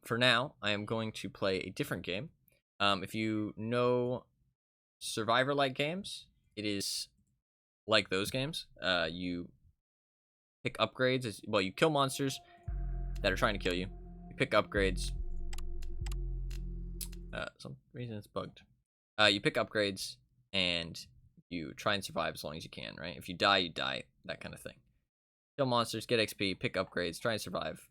For now, I am going to play a different game. If you know Survivor-like games, it is like those games. You pick upgrades. Well, you kill monsters that are trying to kill you. You pick upgrades. Some reason it's bugged. You pick upgrades, and you try and survive as long as you can, right? If you die, you die. That kind of thing. Kill monsters, get XP, pick upgrades, try and survive.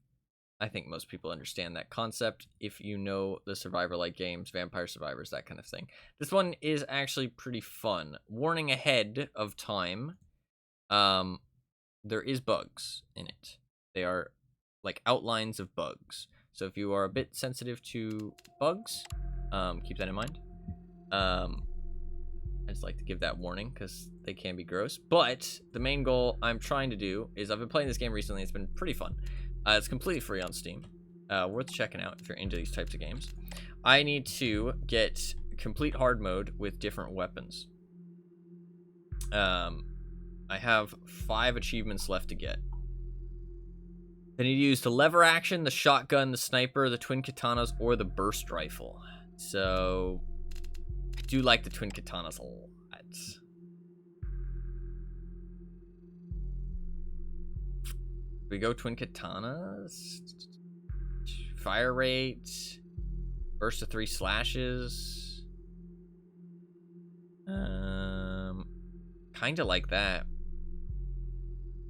I think most people understand that concept if you know the Survivor-like games, Vampire Survivors, that kind of thing. This one is actually pretty fun. Warning ahead of time, there is bugs in it. They are like outlines of bugs. So if you are a bit sensitive to bugs, keep that in mind. I just like to give that warning because they can be gross. But the main goal I'm trying to do is, I've been playing this game recently. It's been pretty fun. It's completely free on Steam. Worth checking out if you're into these types of games. I need to get complete hard mode with different weapons. I have 5 achievements left to get. I need to use the lever action, the shotgun, the sniper, the twin katanas, or the burst rifle. So I do like the twin katanas a lot. We go twin katanas, fire rate, burst of 3 slashes. Kind of like that.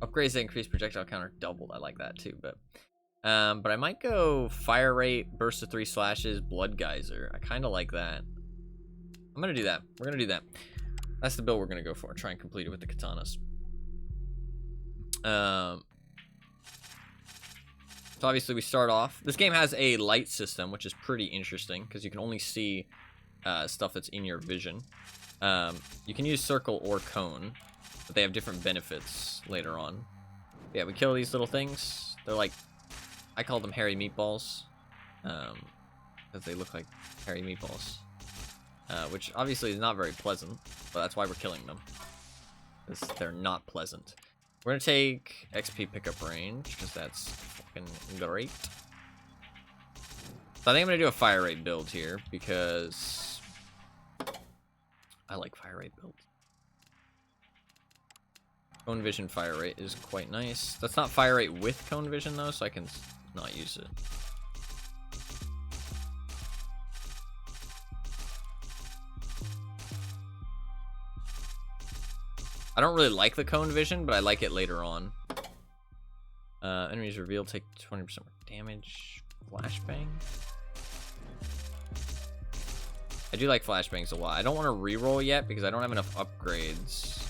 Upgrades that increase projectile counter doubled. I like that too, but I might go fire rate, burst of 3 slashes, blood geyser. I kind of like that. I'm gonna do that. We're gonna do that. That's the build we're gonna go for. Try and complete it with the katanas. So obviously we start off. This game has a light system, which is pretty interesting because you can only see stuff that's in your vision. You can use circle or cone, but they have different benefits later on. Yeah, we kill these little things. They're like, I call them hairy meatballs, because they look like hairy meatballs, which obviously is not very pleasant, but that's why we're killing them, because they're not pleasant. We're gonna take XP pickup range, because that's fucking great. So I think I'm gonna do a fire rate build here, because I like fire rate builds. Cone vision fire rate is quite nice. That's not fire rate with cone vision though, so I can not use it. I don't really like the cone vision, but I like it later on. Enemies revealed take 20% more damage. Flashbang. I do like flashbangs a lot. I don't want to reroll yet because I don't have enough upgrades.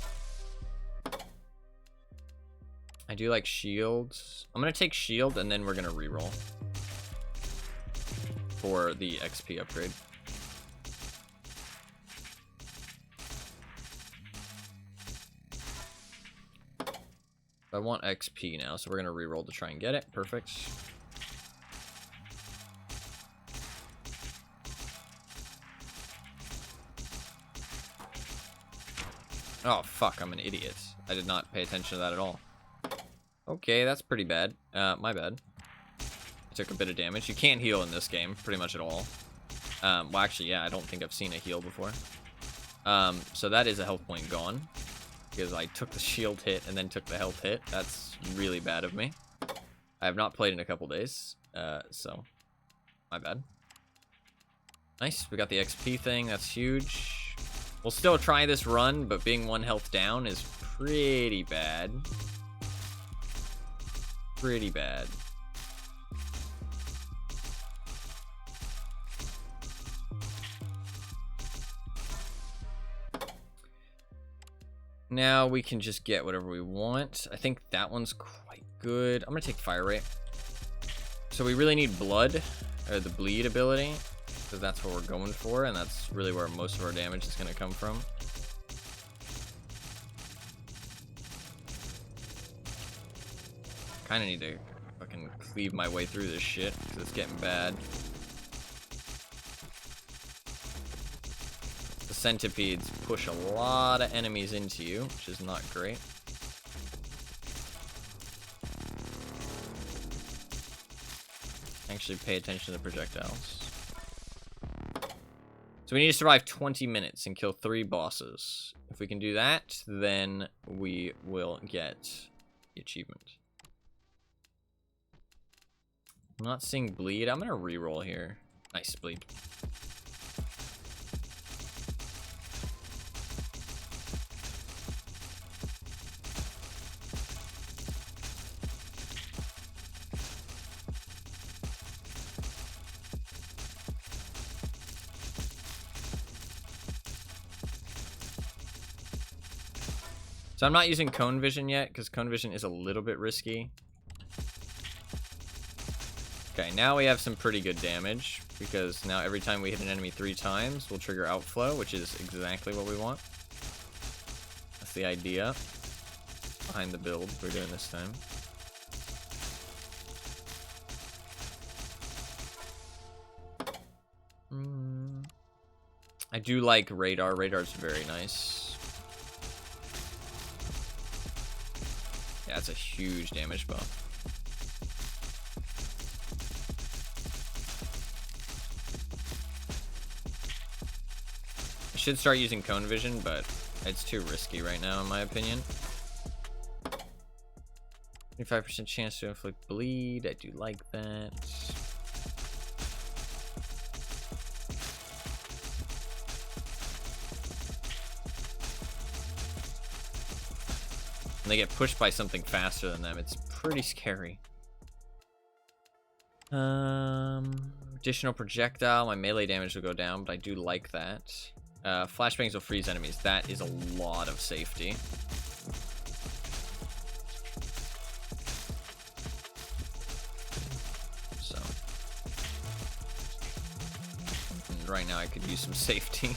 I do like shields. I'm gonna take shield and then we're gonna reroll for the XP upgrade. I want XP now, so we're gonna reroll to try and get it. Perfect. Oh fuck, I'm an idiot. I did not pay attention to that at all. Okay, that's pretty bad. My bad. I took a bit of damage. You can't heal in this game, pretty much at all. Well, actually, yeah, I don't think I've seen a heal before. So that is a health point gone. Because I took the shield hit and then took the health hit. That's really bad of me. I have not played in a couple days, so my bad. Nice, we got the XP thing. That's huge. We'll still try this run, but being 1 health down is pretty bad. Pretty bad. Now we can just get whatever we want. I think that one's quite good. I'm gonna take fire rate. So we really need blood, or the bleed ability, because that's what we're going for, and that's really where most of our damage is gonna come from. Kinda need to fucking cleave my way through this shit, because it's getting bad. The centipedes push a lot of enemies into you, which is not great. actually pay attention to the projectiles. So we need to survive 20 minutes and kill 3 bosses. If we can do that, then we will get the achievement. I'm not seeing bleed. I'm gonna reroll here. Nice bleed. So I'm not using cone vision yet, because cone vision is a little bit risky. Okay, now we have some pretty good damage, because now every time we hit an enemy 3 times, we'll trigger outflow, which is exactly what we want. That's the idea behind the build we're doing this time. I do like radar. Radar's very nice. Yeah, that's a huge damage buff. I should start using cone vision, but it's too risky right now, in my opinion. 25% chance to inflict bleed. I do like that. When they get pushed by something faster than them, it's pretty scary. Additional projectile. My melee damage will go down, but I do like that. Flashbangs will freeze enemies. That is a lot of safety. So. And right now I could use some safety.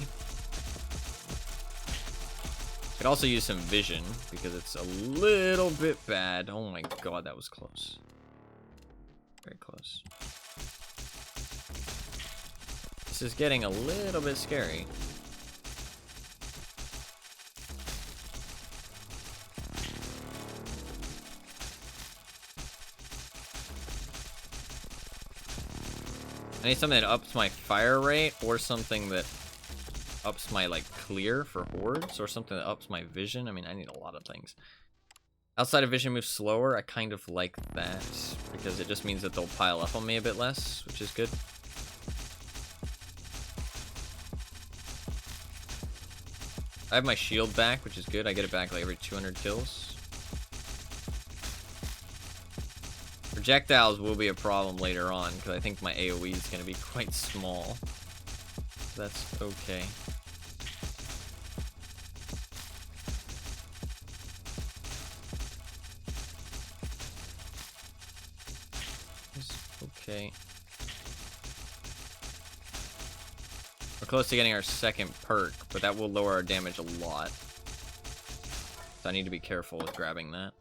Could also use some vision, because it's a little bit bad. Oh my god, that was close. Very close. This is getting a little bit scary. I need something that ups my fire rate, or something that ups my, like, clear for hordes, or something that ups my vision. I mean, I need a lot of things. Outside of vision moves slower. I kind of like that, because it just means that they'll pile up on me a bit less, which is good. I have my shield back, which is good. I get it back like every 200 kills. Projectiles will be a problem later on, because I think my AoE is going to be quite small. That's okay. Okay. We're close to getting our second perk, but that will lower our damage a lot. So I need to be careful with grabbing that.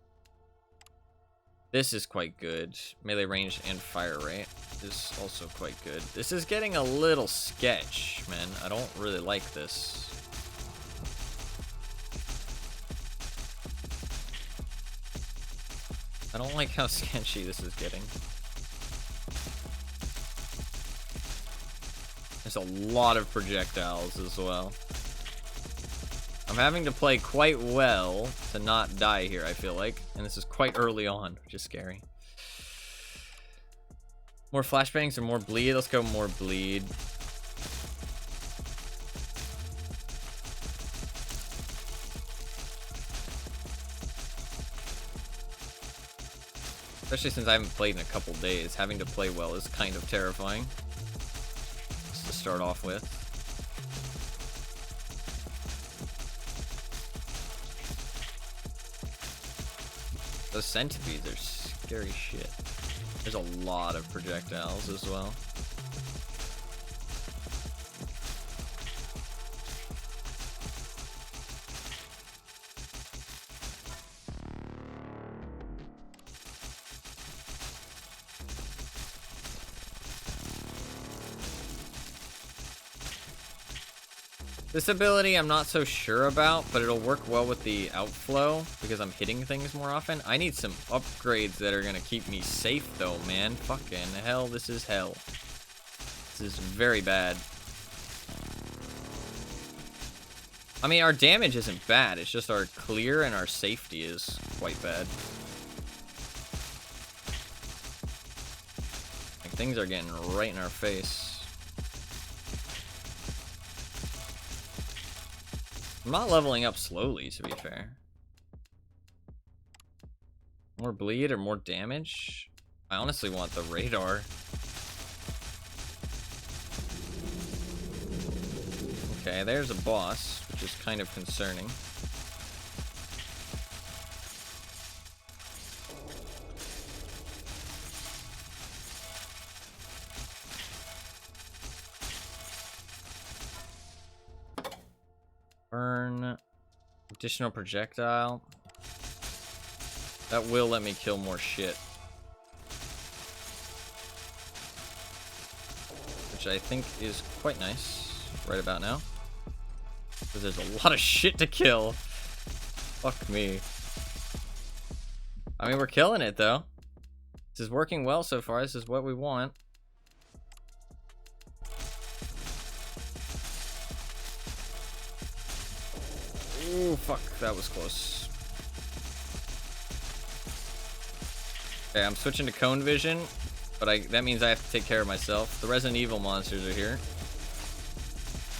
This is quite good. Melee range and fire rate is also quite good. This is getting a little sketch, man. I don't really like this. I don't like how sketchy this is getting. There's a lot of projectiles as well. I'm having to play quite well to not die here, I feel like. And this is quite early on, which is scary. More flashbangs or more bleed? Let's go more bleed. Especially since I haven't played in a couple days. Having to play well is kind of terrifying. Just to start off with. Those centipedes are scary shit. There's a lot of projectiles as well. This ability I'm not so sure about, but it'll work well with the outflow because I'm hitting things more often. I need some upgrades that are gonna keep me safe though, man. Fucking hell, this is hell. This is very bad. I mean, our damage isn't bad. It's just our clear and our safety is quite bad. Like, things are getting right in our face. I'm not leveling up slowly, to be fair. More bleed or more damage? I honestly want the radar. Okay, there's a boss, which is kind of concerning. Burn. Additional projectile. That will let me kill more shit. Which I think is quite nice right about now. Because there's a lot of shit to kill. Fuck me. I mean, we're killing it though. This is working well so far. This is what we want. Ooh, fuck, that was close. Okay, I'm switching to cone vision, but that means I have to take care of myself. The Resident Evil monsters are here.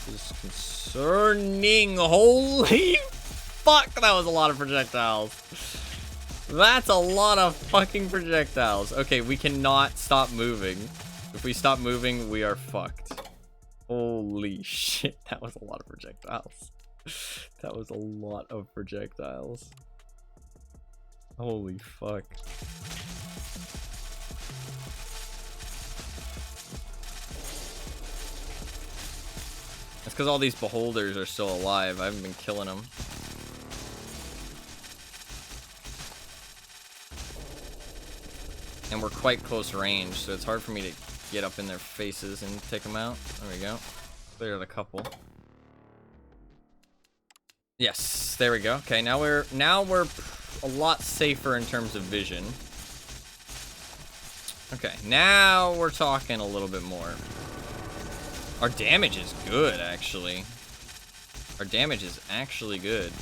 This is concerning. Holy fuck, that was a lot of projectiles. That's a lot of fucking projectiles. Okay, we cannot stop moving. If we stop moving, we are fucked. Holy shit, that was a lot of projectiles. That was a lot of projectiles. Holy fuck. That's because all these beholders are still alive. I haven't been killing them. And we're quite close range, so it's hard for me to get up in their faces and take them out. There we go. Cleared a couple. Yes, there we go. Okay, now we're a lot safer in terms of vision. Okay, now we're talking a little bit more. Our damage is good, actually. Our damage is actually good.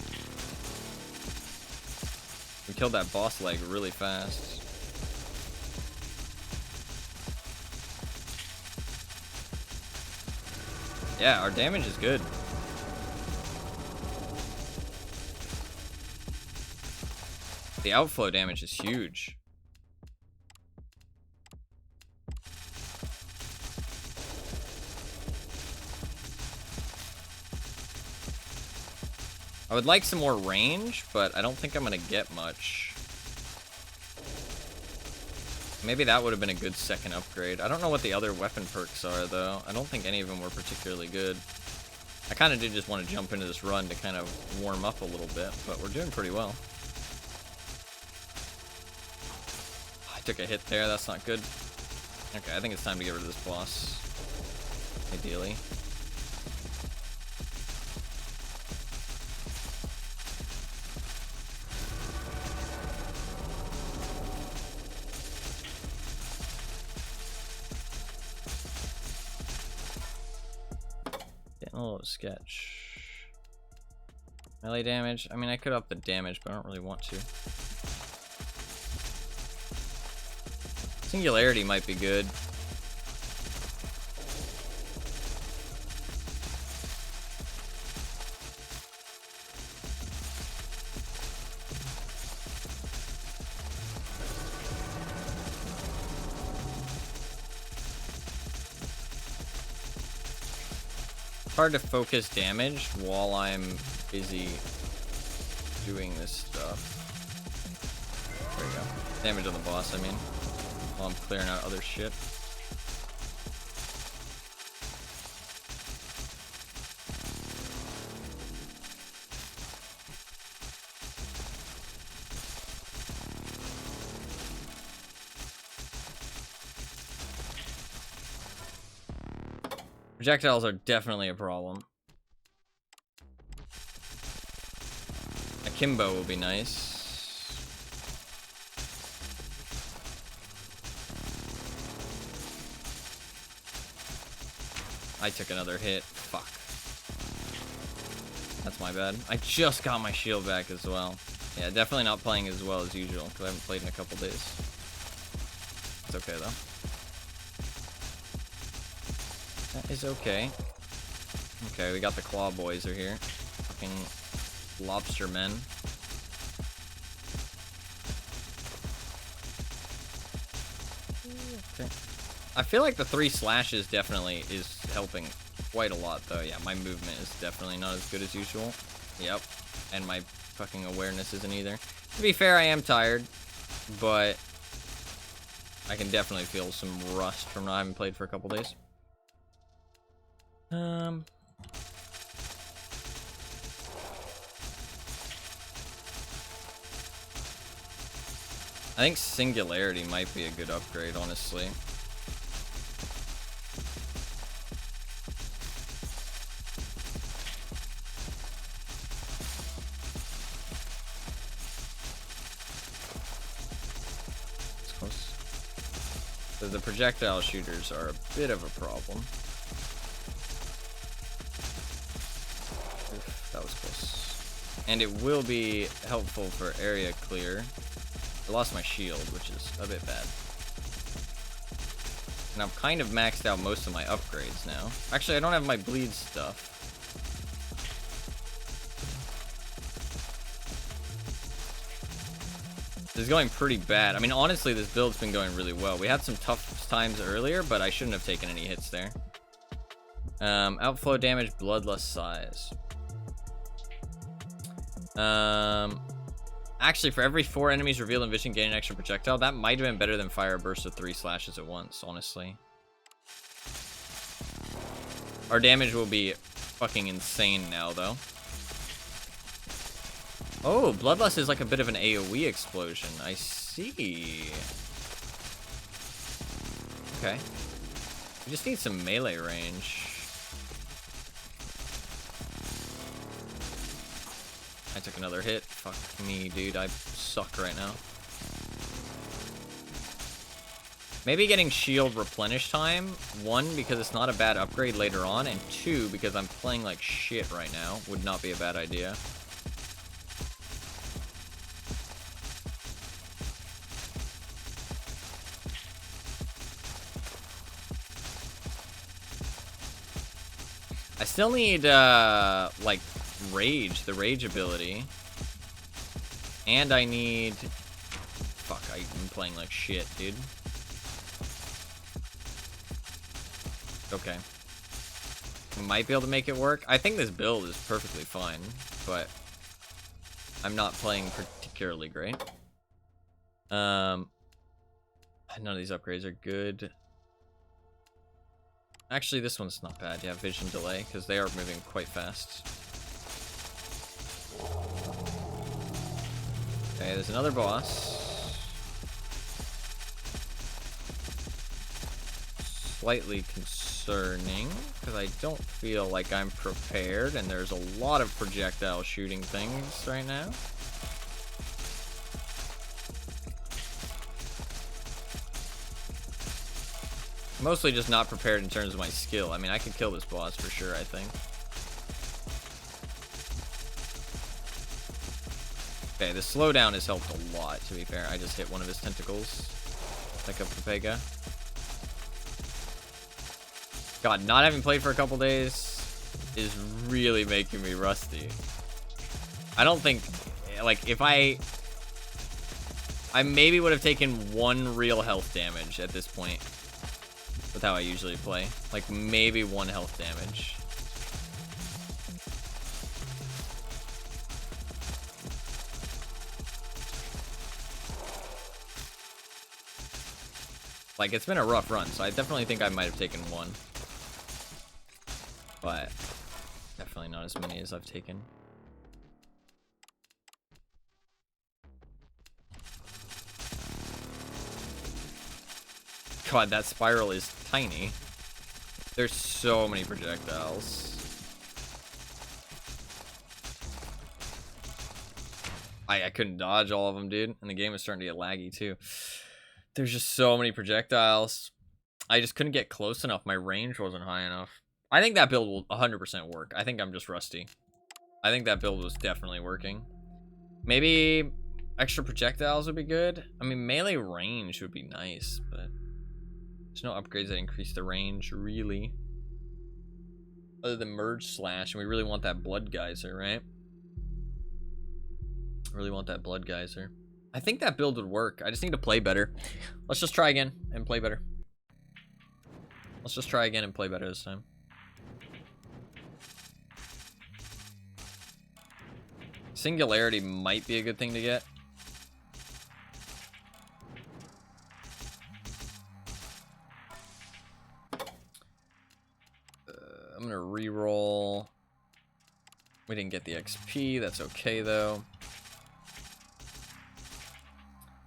We killed that boss leg really fast. Yeah, our damage is good. The outflow damage is huge. I would like some more range, but I don't think I'm gonna get much. Maybe that would have been a good second upgrade. I don't know what the other weapon perks are, though. I don't think any of them were particularly good. I kind of did just want to jump into this run to kind of warm up a little bit, but we're doing pretty well. I took a hit there. That's not good. Okay, I think it's time to get rid of this boss. Ideally. Oh, sketch. Melee damage. I mean, I could up the damage, but I don't really want to. Singularity might be good. Hard to focus damage while I'm busy doing this stuff. There we go. Damage on the boss, I mean. While I'm clearing out other shit. Projectiles are definitely a problem. Kimbo will be nice. I took another hit. Fuck. That's my bad. I just got my shield back as well. Yeah, definitely not playing as well as usual because I haven't played in a couple days. It's okay though. That is okay. Okay, we got the claw boys are here. Fucking lobster men. Okay. I feel like the 3 slashes definitely is helping quite a lot though. Yeah, my movement is definitely not as good as usual. Yep. And my fucking awareness isn't either. To be fair, I am tired, but I can definitely feel some rust from not having played for a couple days. I think Singularity might be a good upgrade, honestly. It's close. So the projectile shooters are a bit of a problem. Oof, that was close. And it will be helpful for area clear. I lost my shield, which is a bit bad. And I've kind of maxed out most of my upgrades now. Actually, I don't have my bleed stuff. This is going pretty bad. I mean, honestly, this build's been going really well. We had some tough times earlier, but I shouldn't have taken any hits there. Outflow damage, bloodlust size. Actually, for every 4 enemies revealed in vision, gain an extra projectile. That might have been better than fire a burst of 3 slashes at once, honestly. Our damage will be fucking insane now, though. Oh, Bloodlust is like a bit of an AoE explosion. I see. Okay. We just need some melee range. I took another hit. Fuck me, dude. I suck right now. Maybe getting shield replenish time. 1, because it's not a bad upgrade later on. And 2, because I'm playing like shit right now. Would not be a bad idea. I still need, like, rage, the rage ability. And I need... Fuck, I'm playing like shit, dude. Okay. We might be able to make it work. I think this build is perfectly fine, but I'm not playing particularly great. None of these upgrades are good. Actually, this one's not bad. Yeah, vision delay, because they are moving quite fast. Okay, there's another boss. Slightly concerning, because I don't feel like I'm prepared, and there's a lot of projectile shooting things right now. Mostly just not prepared in terms of my skill. I mean, I could kill this boss for sure, I think. Okay, the slowdown has helped a lot, to be fair. I just hit one of his tentacles. Like a Pepega. God, not having played for a couple days is really making me rusty. I don't think... Like, if I maybe would have taken 1 real health damage at this point. With how I usually play. Like, maybe 1 health damage. Like, it's been a rough run, so I definitely think I might have taken 1. But definitely not as many as I've taken. God, that spiral is tiny. There's so many projectiles. I couldn't dodge all of them, dude. And the game was starting to get laggy, too. There's just so many projectiles. I just couldn't get close enough. My range wasn't high enough. I think that build will 100% work. I think I'm just rusty. I think that build was definitely working. Maybe extra projectiles would be good. I mean, melee range would be nice, but there's no upgrades that increase the range, really. Other than Merge Slash, and we really want that Blood Geyser, right? Really want that Blood Geyser. I think that build would work. I just need to play better. Let's just try again and play better. Let's just try again and play better this time. Singularity might be a good thing to get. I'm gonna re-roll. We didn't get the XP. That's okay, though.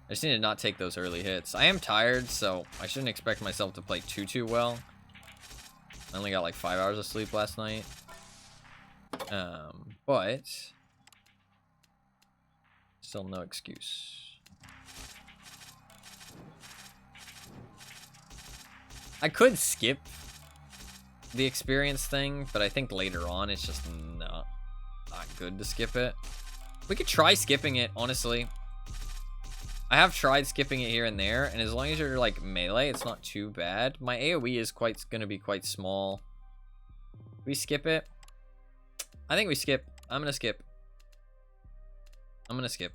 I just need to not take those early hits. I am tired, so I shouldn't expect myself to play too well. I only got like 5 hours of sleep last night. But still no excuse. I could skip the experience thing, but I think later on it's just not good to skip it. We could try skipping it, honestly. I have tried skipping it here and there, and as long as you're like melee, it's not too bad. My AoE is gonna be quite small. We skip it? I think we skip. I'm gonna skip. I'm gonna skip.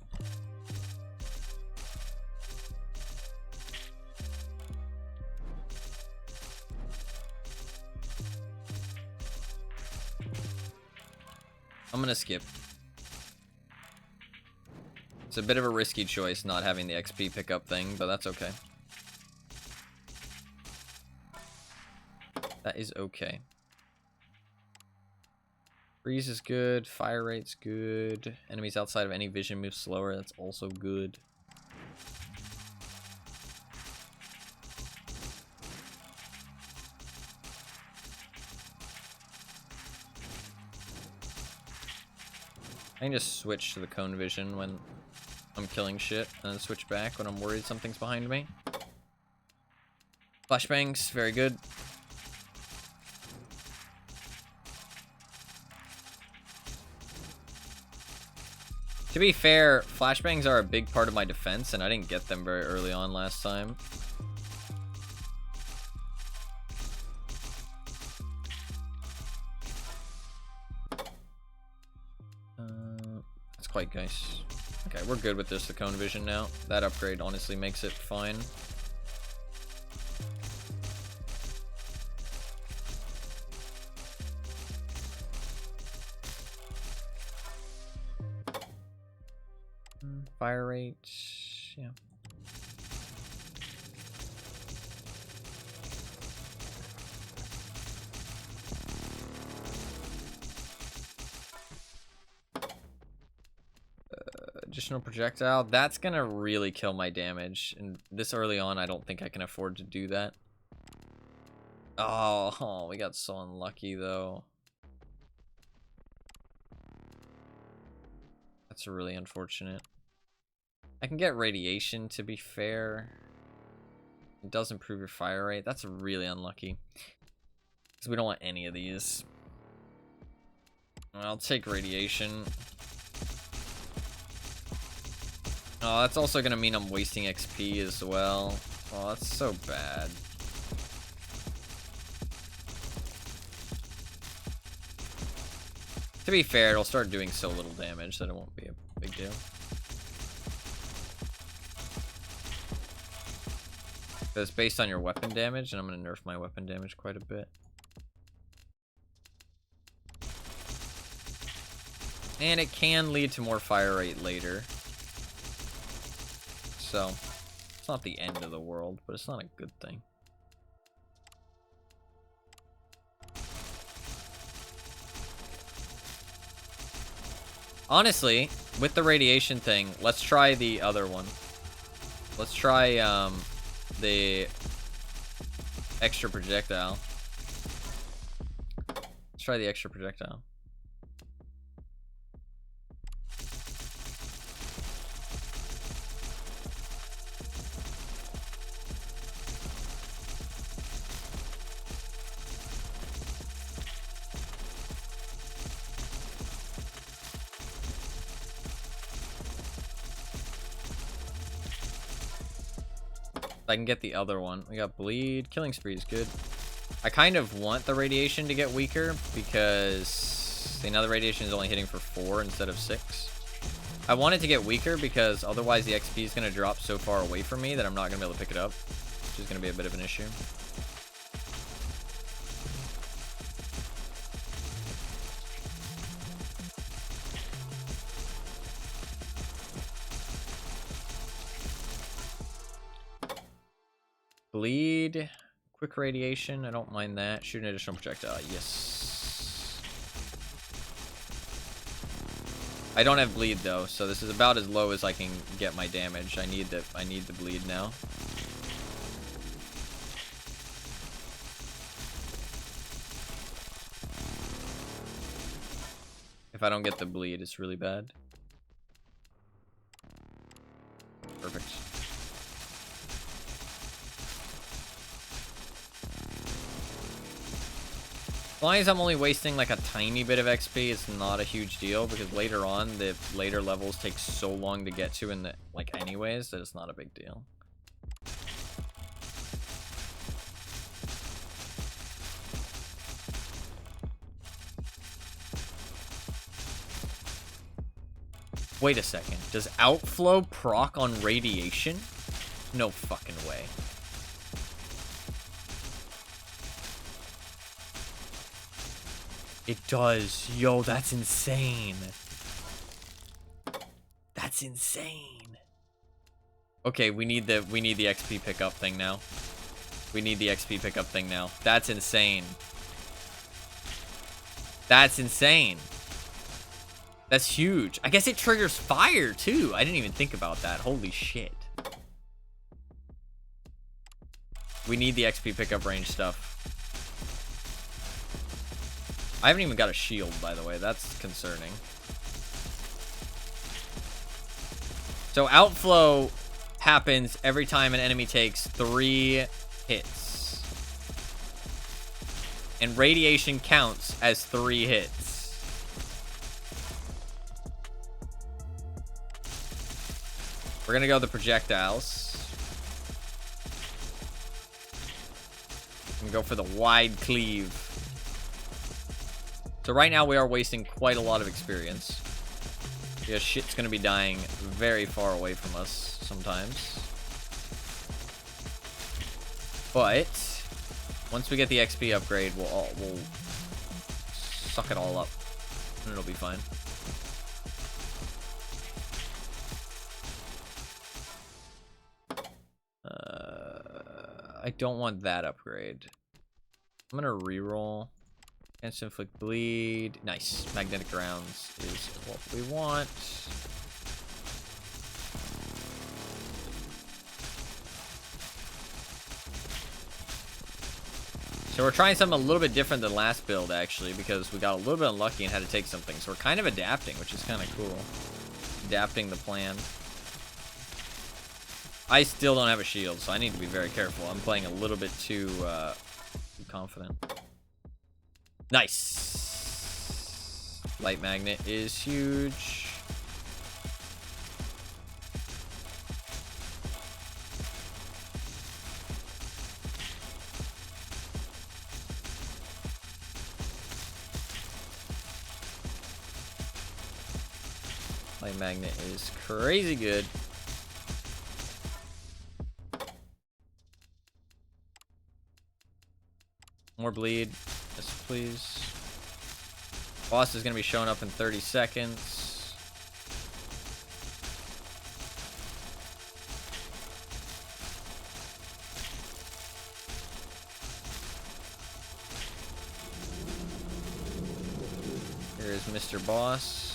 I'm gonna skip. It's a bit of a risky choice not having the XP pickup thing, but that's okay. That is okay. Freeze is good. Fire rate's good. Enemies outside of any vision move slower. That's also good. I can just switch to the cone vision when I'm killing shit, and then switch back when I'm worried something's behind me. Flashbangs, very good. To be fair, flashbangs are a big part of my defense, and I didn't get them very early on last time. That's quite nice. Okay, we're good with this, the cone vision now. That upgrade honestly makes it fine. Fire rate, yeah. Additional projectile. That's gonna really kill my damage. And this early on, I don't think I can afford to do that. Oh, we got so unlucky, though. That's really unfortunate. I can get radiation, to be fair. It does improve your fire rate. That's really unlucky. Because we don't want any of these. I'll take radiation. Oh, that's also going to mean I'm wasting XP as well. Oh, that's so bad. To be fair, it'll start doing so little damage that it won't be a big deal. It's based on your weapon damage, and I'm going to nerf my weapon damage quite a bit. And it can lead to more fire rate later. So, it's not the end of the world, but it's not a good thing. Honestly, with the radiation thing, let's try the other one. Let's try, the extra projectile. Let's try the extra projectile. I can get the other one. We got bleed. Killing spree is good. I kind of want the radiation to get weaker because see, now the radiation is only hitting for 4 instead of 6. I want it to get weaker because otherwise the XP is going to drop so far away from me that I'm not going to be able to pick it up, which is going to be a bit of an issue. Bleed, quick radiation, I don't mind that. Shoot an additional projectile, yes. I don't have bleed though, so this is about as low as I can get my damage. I need the bleed now. If I don't get the bleed, it's really bad. Perfect. As long as I'm only wasting like a tiny bit of XP, it's not a huge deal because later on, the later levels take so long to get to in the like anyways that it's not a big deal. Wait a second. Does outflow proc on radiation? No fucking way. It does. Yo, that's insane. That's insane. Okay, we need the XP pickup thing now. We need the XP pickup thing now. That's insane. That's insane. That's huge. I guess it triggers fire too. I didn't even think about that. Holy shit. We need the XP pickup range stuff. I haven't even got a shield, by the way. That's concerning. So outflow happens every time an enemy takes 3 hits. And radiation counts as 3 hits. We're gonna go the projectiles. And go for the wide cleave. So right now we are wasting quite a lot of experience. Because shit's gonna be dying very far away from us sometimes. But once we get the XP upgrade, we'll suck it all up. And it'll be fine. I don't want that upgrade. I'm gonna reroll. Instant inflict bleed. Nice. Magnetic rounds is what we want. So we're trying something a little bit different than last build, actually, because we got a little bit unlucky and had to take something. So we're kind of adapting, which is kind of cool. Adapting the plan. I still don't have a shield, so I need to be very careful. I'm playing a little bit too confident. Nice. Light magnet is huge. Light magnet is crazy good. More bleed. Yes, please. Boss is going to be showing up in 30 seconds. Here is Mr. Boss.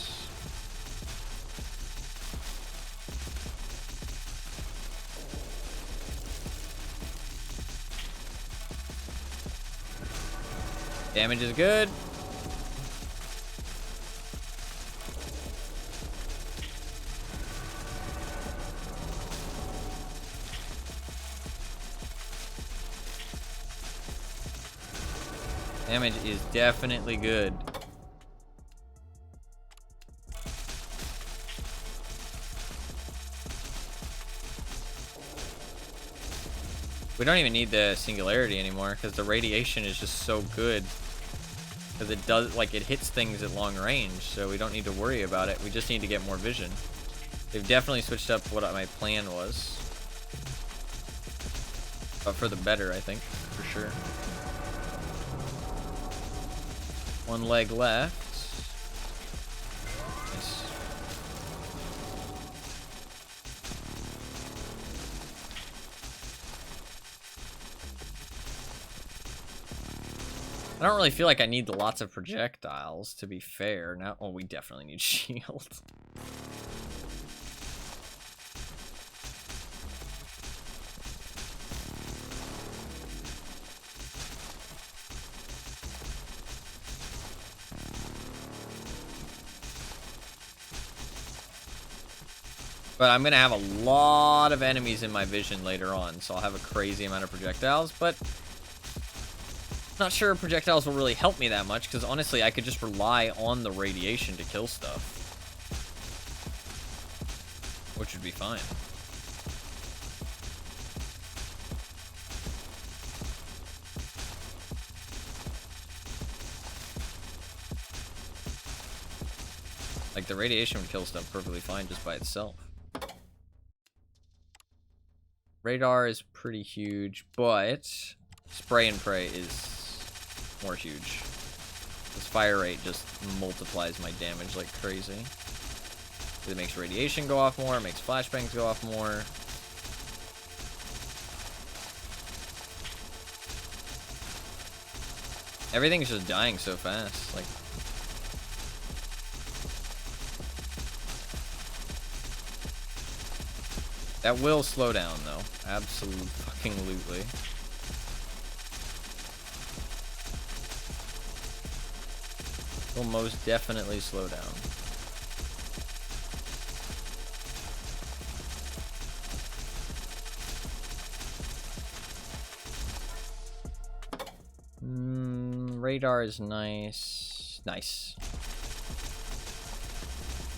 Damage is good. Damage is definitely good. We don't even need the singularity anymore because the radiation is just so good. Because it does, like, it hits things at long range, so we don't need to worry about it. We just need to get more vision. They've definitely switched up what my plan was. But for the better, I think, for sure. One leg left. Nice. I don't really feel like I need lots of projectiles, to be fair. Now, oh, we definitely need shield. But I'm gonna have a lot of enemies in my vision later on, so I'll have a crazy amount of projectiles, but not sure projectiles will really help me that much, because honestly, I could just rely on the radiation to kill stuff. Which would be fine. Like, the radiation would kill stuff perfectly fine just by itself. Radar is pretty huge, but spray and pray is more huge. This fire rate just multiplies my damage like crazy. It makes radiation go off more, it makes flashbangs go off more. Everything's just dying so fast. Like, that will slow down, though. Absolutely. Will most definitely slow down. Radar is nice. Nice.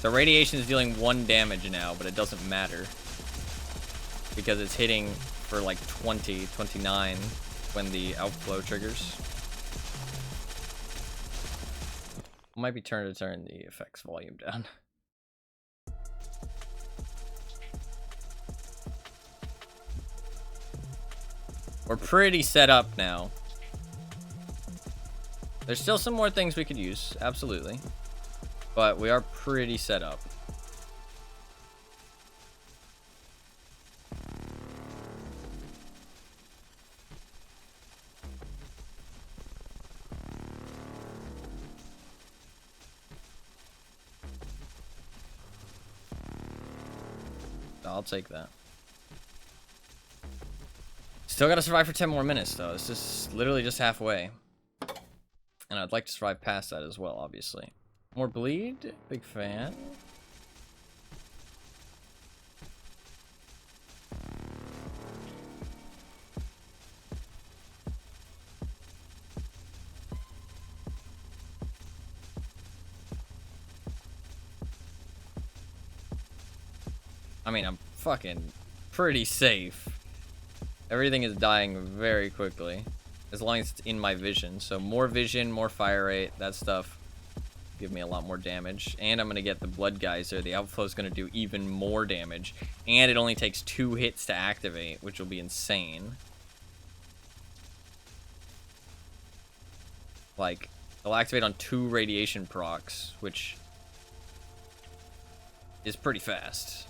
The radiation is dealing 1 damage now, but it doesn't matter. Because it's hitting for like 20, 29 when the outflow triggers. Might be turn the effects volume down. We're pretty set up now. There's still some more things we could use, absolutely. But we are pretty set up. I'll take that. Still gotta survive for 10 more minutes, though. It's just literally just halfway. And I'd like to survive past that as well, obviously. More bleed? Big fan. I mean, I'm fucking pretty safe. Everything is dying very quickly. As long as it's in my vision. So more vision, more fire rate, that stuff give me a lot more damage. And I'm going to get the blood geyser. The outflow is going to do even more damage. And it only takes 2 hits to activate, which will be insane. Like, it'll activate on 2 radiation procs, which is pretty fast.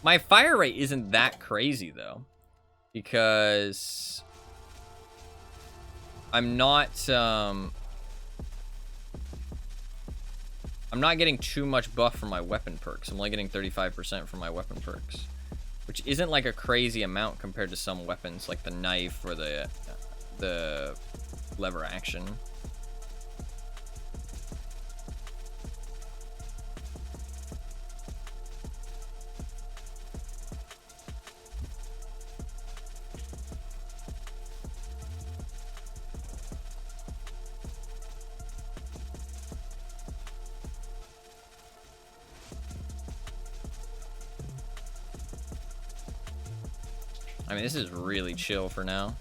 My fire rate isn't that crazy, though, because I'm not getting too much buff from my weapon perks. I'm only getting 35% from my weapon perks, which isn't like a crazy amount compared to some weapons like the knife or the lever action. I mean, this is really chill for now.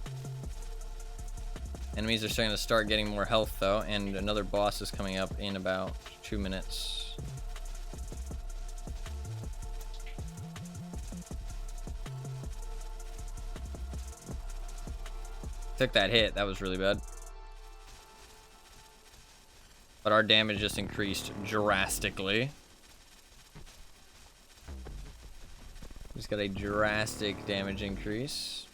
Enemies are starting to start getting more health, though, and another boss is coming up in about 2 minutes. Took that hit. That was really bad. But our damage just increased drastically. Just got a drastic damage increase.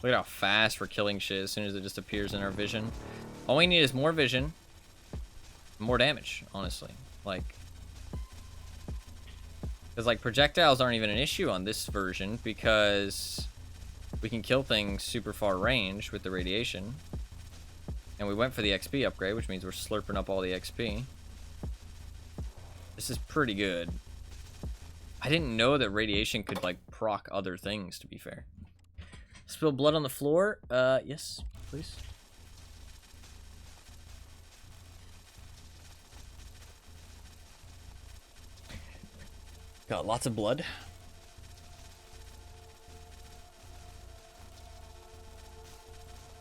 Look at how fast we're killing shit as soon as it just appears in our vision. All we need is more vision, more damage, honestly. Like, because like projectiles aren't even an issue on this version because we can kill things super far range with the radiation. And we went for the XP upgrade, which means we're slurping up all the XP. This is pretty good. I didn't know that radiation could like proc other things, to be fair. Spill blood on the floor? Yes, please. Got lots of blood.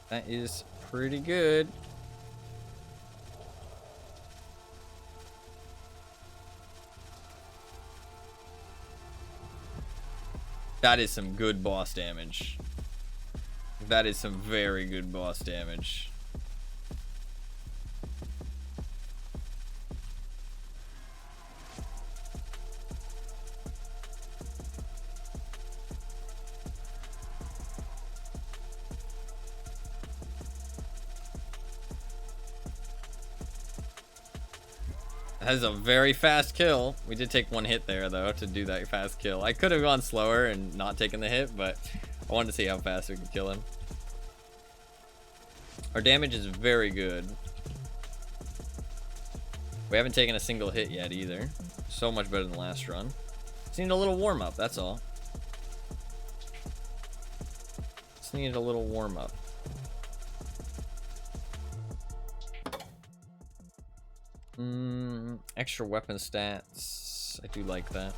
That is pretty good. That is some good boss damage. That is some very good boss damage. That is a very fast kill. We did take one hit there, though, to do that fast kill. I could have gone slower and not taken the hit, but I wanted to see how fast we could kill him. Our damage is very good. We haven't taken a single hit yet either. So much better than the last run. Just need a little warm up, that's all. Just needed a little warm up. Extra weapon stats. I do like that.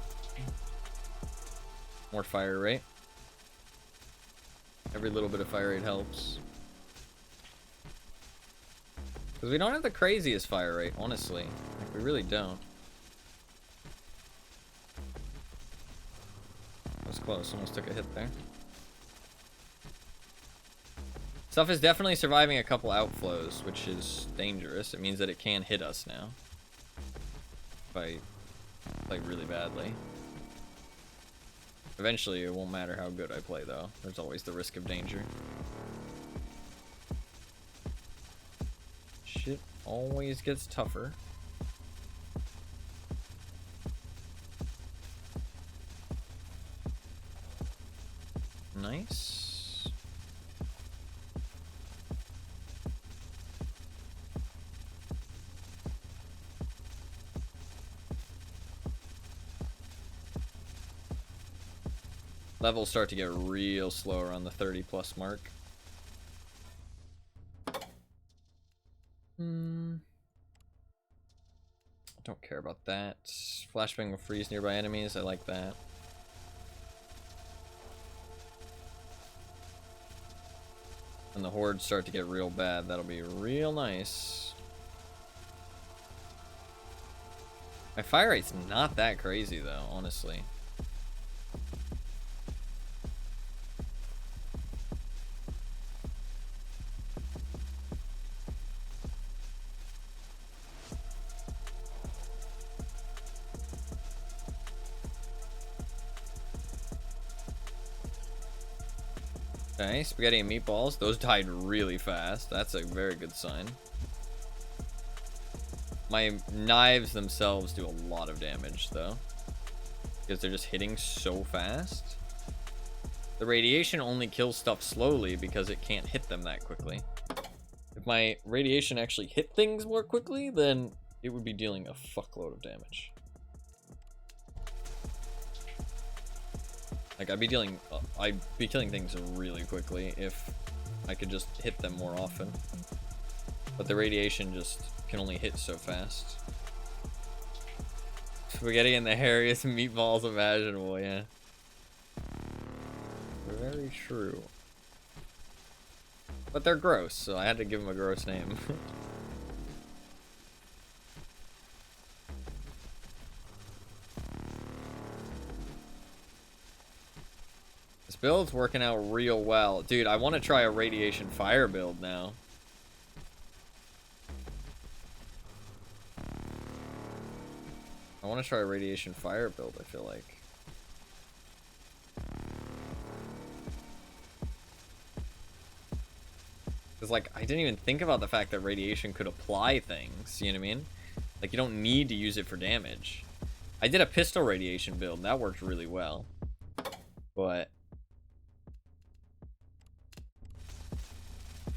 More fire rate. Every little bit of fire rate helps. Because we don't have the craziest fire rate, honestly. Like, we really don't. That was close. Almost took a hit there. Stuff is definitely surviving a couple outflows, which is dangerous. It means that it can hit us now. If I play really badly. Eventually, it won't matter how good I play, though. There's always the risk of danger. Shit always gets tougher. Nice. Levels start to get real slow around the 30+ mark. Don't care about that. Flashbang will freeze nearby enemies. I like that. When the hordes start to get real bad, that'll be real nice. My fire rate's not that crazy though, honestly. Okay, spaghetti and meatballs. Those died really fast. That's a very good sign. My knives themselves do a lot of damage, though. Because they're just hitting so fast. The radiation only kills stuff slowly because it can't hit them that quickly. If my radiation actually hit things more quickly, then it would be dealing a fuckload of damage. Like, I'd be killing things really quickly if I could just hit them more often. But the radiation just can only hit so fast. Spaghetti and the hairiest meatballs imaginable, yeah. Very true. But they're gross, so I had to give them a gross name. This build's working out real well. Dude, I want to try a radiation fire build now. I want to try a radiation fire build, I feel like. Because, like, I didn't even think about the fact that radiation could apply things, you know what I mean? Like, you don't need to use it for damage. I did a pistol radiation build, and that worked really well. But...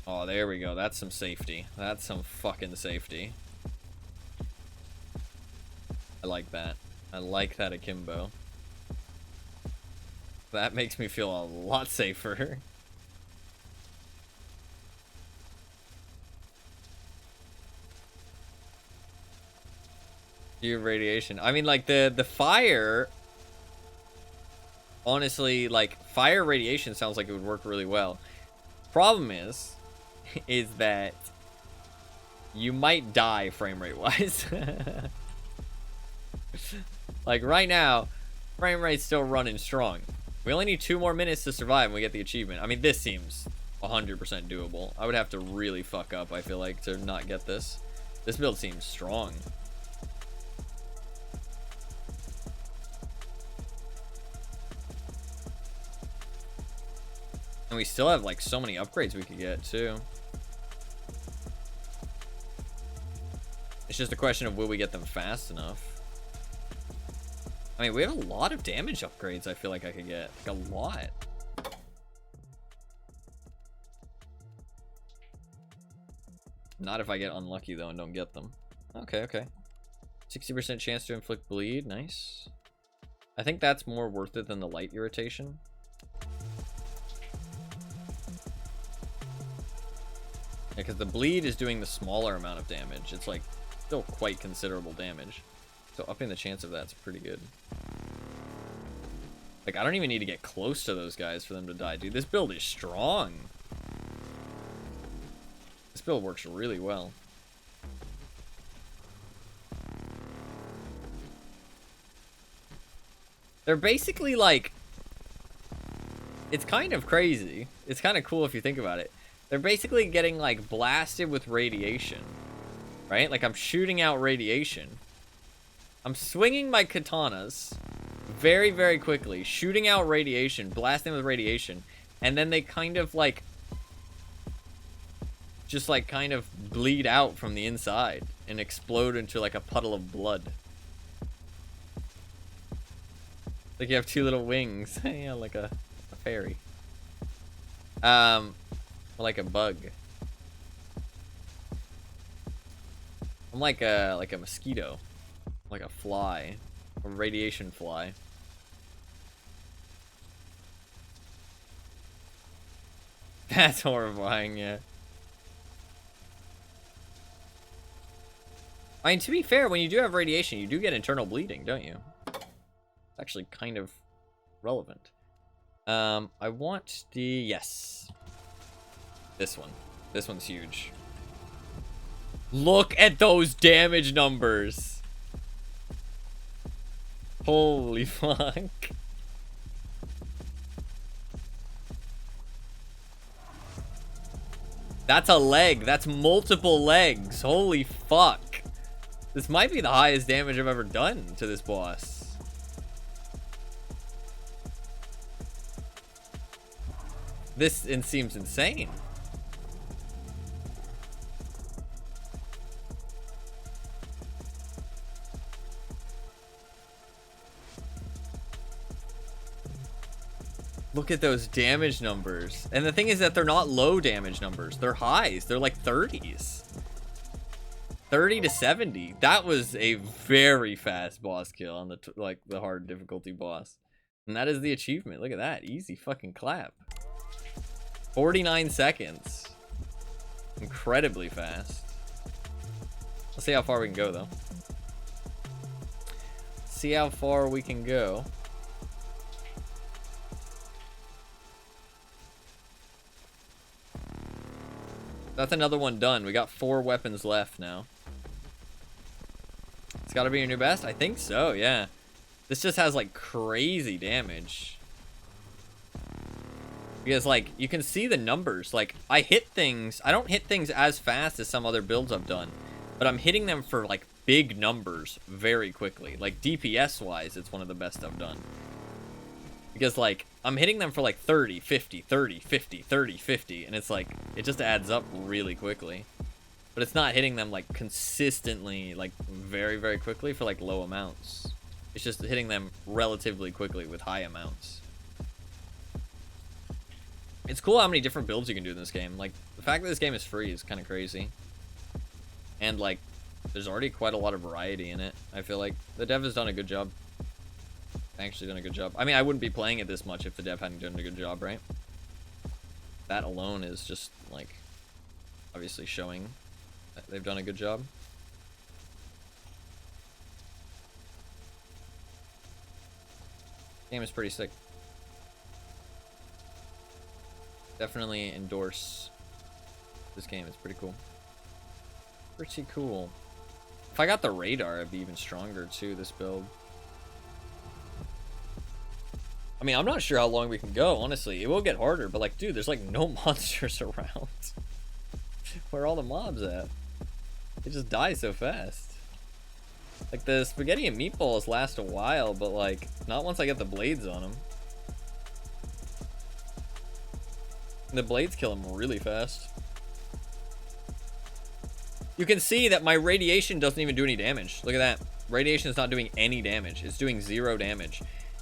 oh, there we go. That's some safety. That's some fucking safety. I like that. I like that akimbo. That makes me feel a lot safer. You have radiation. I mean, like, the fire... honestly, like, fire radiation sounds like it would work really well. Problem is that you might die frame rate wise. Like, right now, frame rate's still running strong. We only need 2 more minutes to survive and we get the achievement. I mean, this seems 100% doable. I would have to really fuck up, I feel like, to not get this. This build seems strong. And we still have, like, so many upgrades we could get, too. It's just a question of will we get them fast enough. I mean, we have a lot of damage upgrades I feel like I could get. Like, a lot. Not if I get unlucky, though, and don't get them. Okay, okay. 60% chance to inflict bleed. Nice. I think that's more worth it than the light irritation. Yeah, because the bleed is doing the smaller amount of damage. It's, like, still quite considerable damage. So upping the chance of that's pretty good. Like, I don't even need to get close to those guys for them to die. Dude, this build is strong. This build works really well. They're basically, like... it's kind of crazy. It's kind of cool if you think about it. They're basically getting, like, blasted with radiation. Right? Like, I'm shooting out radiation. I'm swinging my katanas very, very quickly, shooting out radiation, blasting with radiation, and then they kind of, like, just, like, kind of bleed out from the inside and explode into, like, a puddle of blood. Like you have 2 little wings. Yeah, like a fairy. Like a bug. I'm like a mosquito. Like a fly. A radiation fly. That's horrifying, yeah. I mean, to be fair, when you do have radiation, you do get internal bleeding, don't you? It's actually kind of relevant. I want the... yes. This one. This one's huge. Look at those damage numbers. Holy fuck. That's a leg. That's multiple legs. Holy fuck. This might be the highest damage I've ever done to this boss. This seems insane. Look at those damage numbers. And the thing is that they're not low damage numbers. They're highs. They're like 30s. 30 to 70. That was a very fast boss kill on the the hard difficulty boss. And that is the achievement. Look at that. Easy fucking clap. 49 seconds. Incredibly fast. Let's see how far we can go, though. See how far we can go. That's another one done. We got 4 weapons left now. It's got to be your new best? I think so, yeah. This just has, like, crazy damage. Because, like, you can see the numbers. Like, I hit things. I don't hit things as fast as some other builds I've done. But I'm hitting them for, like, big numbers very quickly. Like, DPS-wise, it's one of the best I've done. Because, like, I'm hitting them for, like, 30, 50, 30, 50, 30, 50. And it's, like, it just adds up really quickly. But it's not hitting them, like, consistently, like, very, very quickly for, like, low amounts. It's just hitting them relatively quickly with high amounts. It's cool how many different builds you can do in this game. Like, the fact that this game is free is kind of crazy. And, like, there's already quite a lot of variety in it. I feel like the dev has done a good job. Actually done a good job. I mean, I wouldn't be playing it this much if the dev hadn't done a good job, right? That alone is just, like, obviously showing that they've done a good job. Game is pretty sick. Definitely endorse this game. It's pretty cool. Pretty cool. If I got the radar, I'd be even stronger too, this build. I mean, I'm not sure how long we can go, honestly. It will get harder, but like, dude, there's like no monsters around. Where are all the mobs at? They just die so fast. Like, the spaghetti and meatballs last a while, but like, not once I get the blades on them. The blades kill them really fast. You can see that my radiation doesn't even do any damage. Look at that. Radiation is not doing any damage. It's doing 0 damage.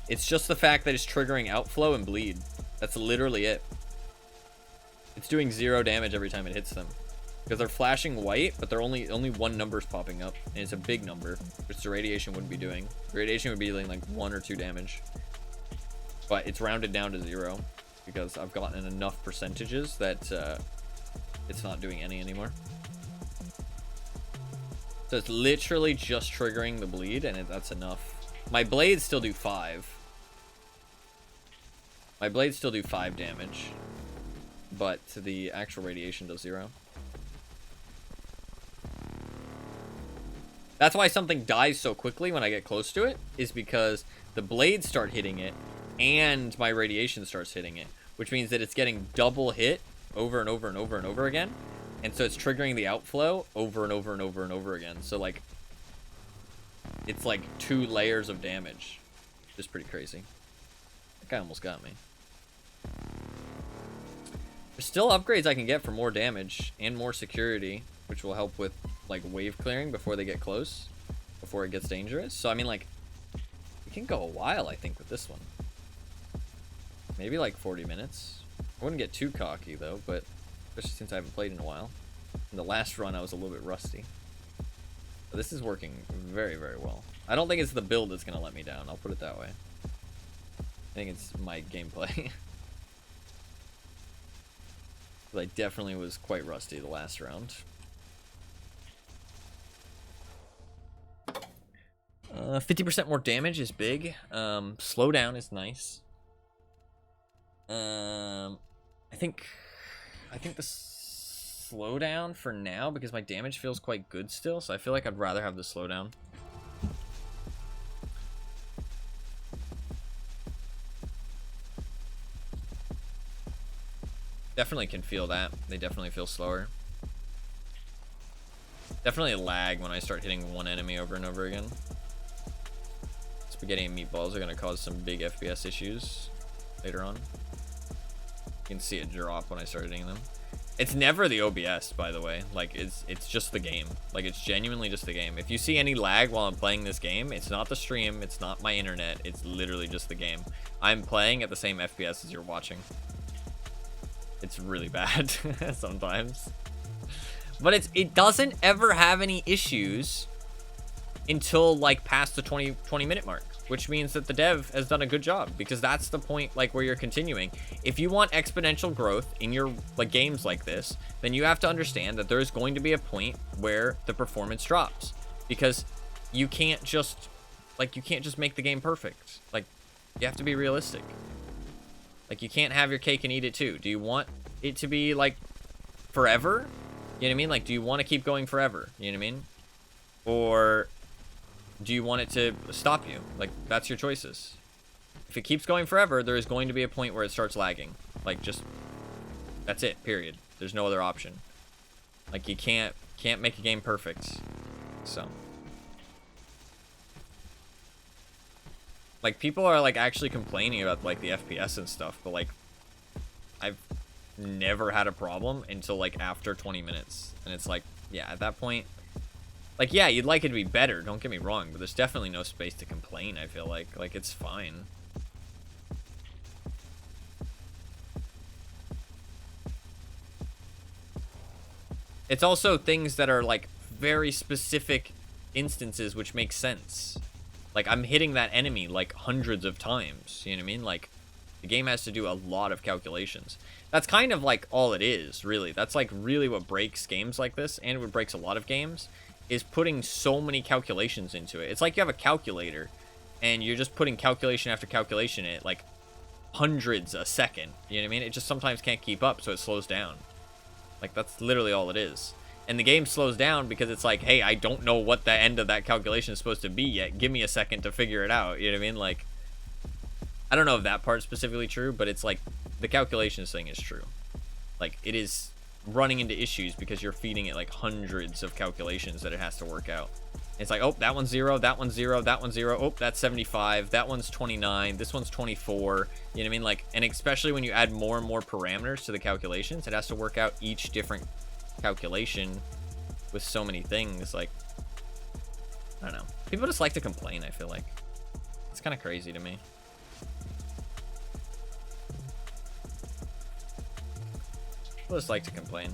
It's just the fact that it's triggering outflow and bleed. That's literally it. It's doing 0 damage every time it hits them. Because they're flashing white, but they're only 1 number's popping up. And it's a big number, which the radiation wouldn't be doing. The radiation would be doing like 1 or 2 damage. But it's rounded down to 0. Because I've gotten enough percentages that it's not doing any anymore. So it's literally just triggering the bleed, and that's enough. My blades still do 5. My blades still do 5 damage. But the actual radiation does 0. That's why something dies so quickly when I get close to it, is because the blades start hitting it, and my radiation starts hitting it. Which means that it's getting double hit over and over and over and over again. And so it's triggering the outflow over and over and over and over again. So, like, it's like 2 layers of damage. Just pretty crazy. That guy almost got me. There's still upgrades I can get for more damage and more security, which will help with, like, wave clearing before they get close, before it gets dangerous. So, I mean, like, we can go a while, I think, with this one. Maybe, like, 40 minutes. I wouldn't get too cocky, though, but especially since I haven't played in a while. In the last run, I was a little bit rusty. But this is working very, very well. I don't think it's the build that's going to let me down. I'll put it that way. I think it's my gameplay. But I definitely was quite rusty the last round. 50% more damage is big. Slowdown is nice. I think the slowdown for now, because my damage feels quite good still, so I feel like I'd rather have the slowdown. Definitely can feel that. They definitely feel slower. Definitely lag when I start hitting one enemy over and over again. Spaghetti and meatballs are going to cause some big FPS issues later on. You can see it drop when I start hitting them. It's never the OBS, by the way. Like, it's just the game. Like, it's genuinely just the game. If you see any lag while I'm playing this game, it's not the stream, it's not my internet, it's literally just the game. I'm playing at the same FPS as you're watching. It's really bad sometimes. But it doesn't ever have any issues until, like, past the 20 minute mark. which means that the dev has done a good job, because that's the point, like, where you're continuing. If you want exponential growth in your, like, games like this, then you have to understand that there's going to be a point where the performance drops, because you can't just, like, you can't just make the game perfect. Like, you have to be realistic. Like, you can't have your cake and eat it too. Do you want it to be, like, forever? You know what I mean? Like, do you want to keep going forever? You know what I mean? Or do you want it to stop you? Like, that's your choices. If it keeps going forever, there is going to be a point where it starts lagging. Like, just, that's it, period. There's no other option. Like, you can't make a game perfect. So. Like, people are, like, actually complaining about, like, the FPS and stuff, but, like, I've never had a problem until, like, after 20 minutes. And it's like, yeah, at that point, like, yeah, you'd like it to be better, don't get me wrong, but there's definitely no space to complain, I feel like. Like, it's fine. It's also things that are, like, very specific instances which make sense. Like, I'm hitting that enemy, like, hundreds of times, you know what I mean? Like, the game has to do a lot of calculations. That's kind of, like, all it is, really. That's, like, really what breaks games like this, and what breaks a lot of games, is putting so many calculations into it. It's like you have a calculator, and you're just putting calculation after calculation in it, like, hundreds a second, you know what I mean? It just sometimes can't keep up, so it slows down. Like, that's literally all it is. And the game slows down because it's like, hey, I don't know what the end of that calculation is supposed to be yet. Give me a second to figure it out. You know what I mean? Like, I don't know if that part's specifically true, but it's like, the calculations thing is true. Like, it is running into issues because you're feeding it, like, hundreds of calculations that it has to work out. It's like, oh, that one's 0, that one's 0, that one's 0. Oh, that's 75. That one's 29. This one's 24. You know what I mean? Like, and especially when you add more and more parameters to the calculations, it has to work out each different calculation with so many things. Like, I don't know. People just like to complain, I feel like. It's kind of crazy to me. People just like to complain.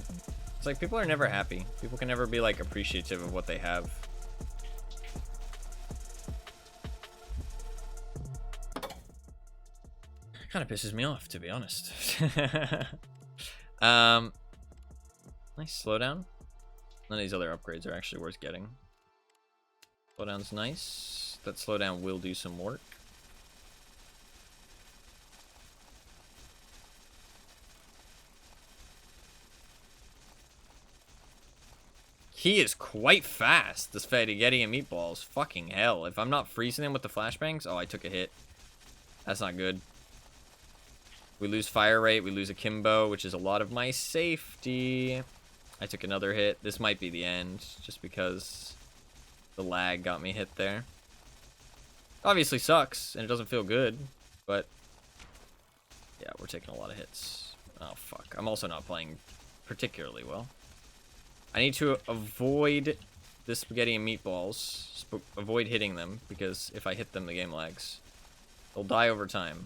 It's like, people are never happy. People can never be, like, appreciative of what they have. Kind of pisses me off, to be honest. Nice slowdown. None of these other upgrades are actually worth getting. Slowdown's nice. That slowdown will do some work. He is quite fast, this spaghetti and meatballs. Fucking hell. If I'm not freezing him with the flashbangs... Oh, I took a hit. That's not good. We lose fire rate, we lose akimbo, which is a lot of my safety. I took another hit. This might be the end, just because the lag got me hit there. Obviously sucks, and it doesn't feel good, but yeah, we're taking a lot of hits. Oh, fuck. I'm also not playing particularly well. I need to avoid the spaghetti and meatballs. Avoid hitting them, because if I hit them, the game lags. They'll die over time.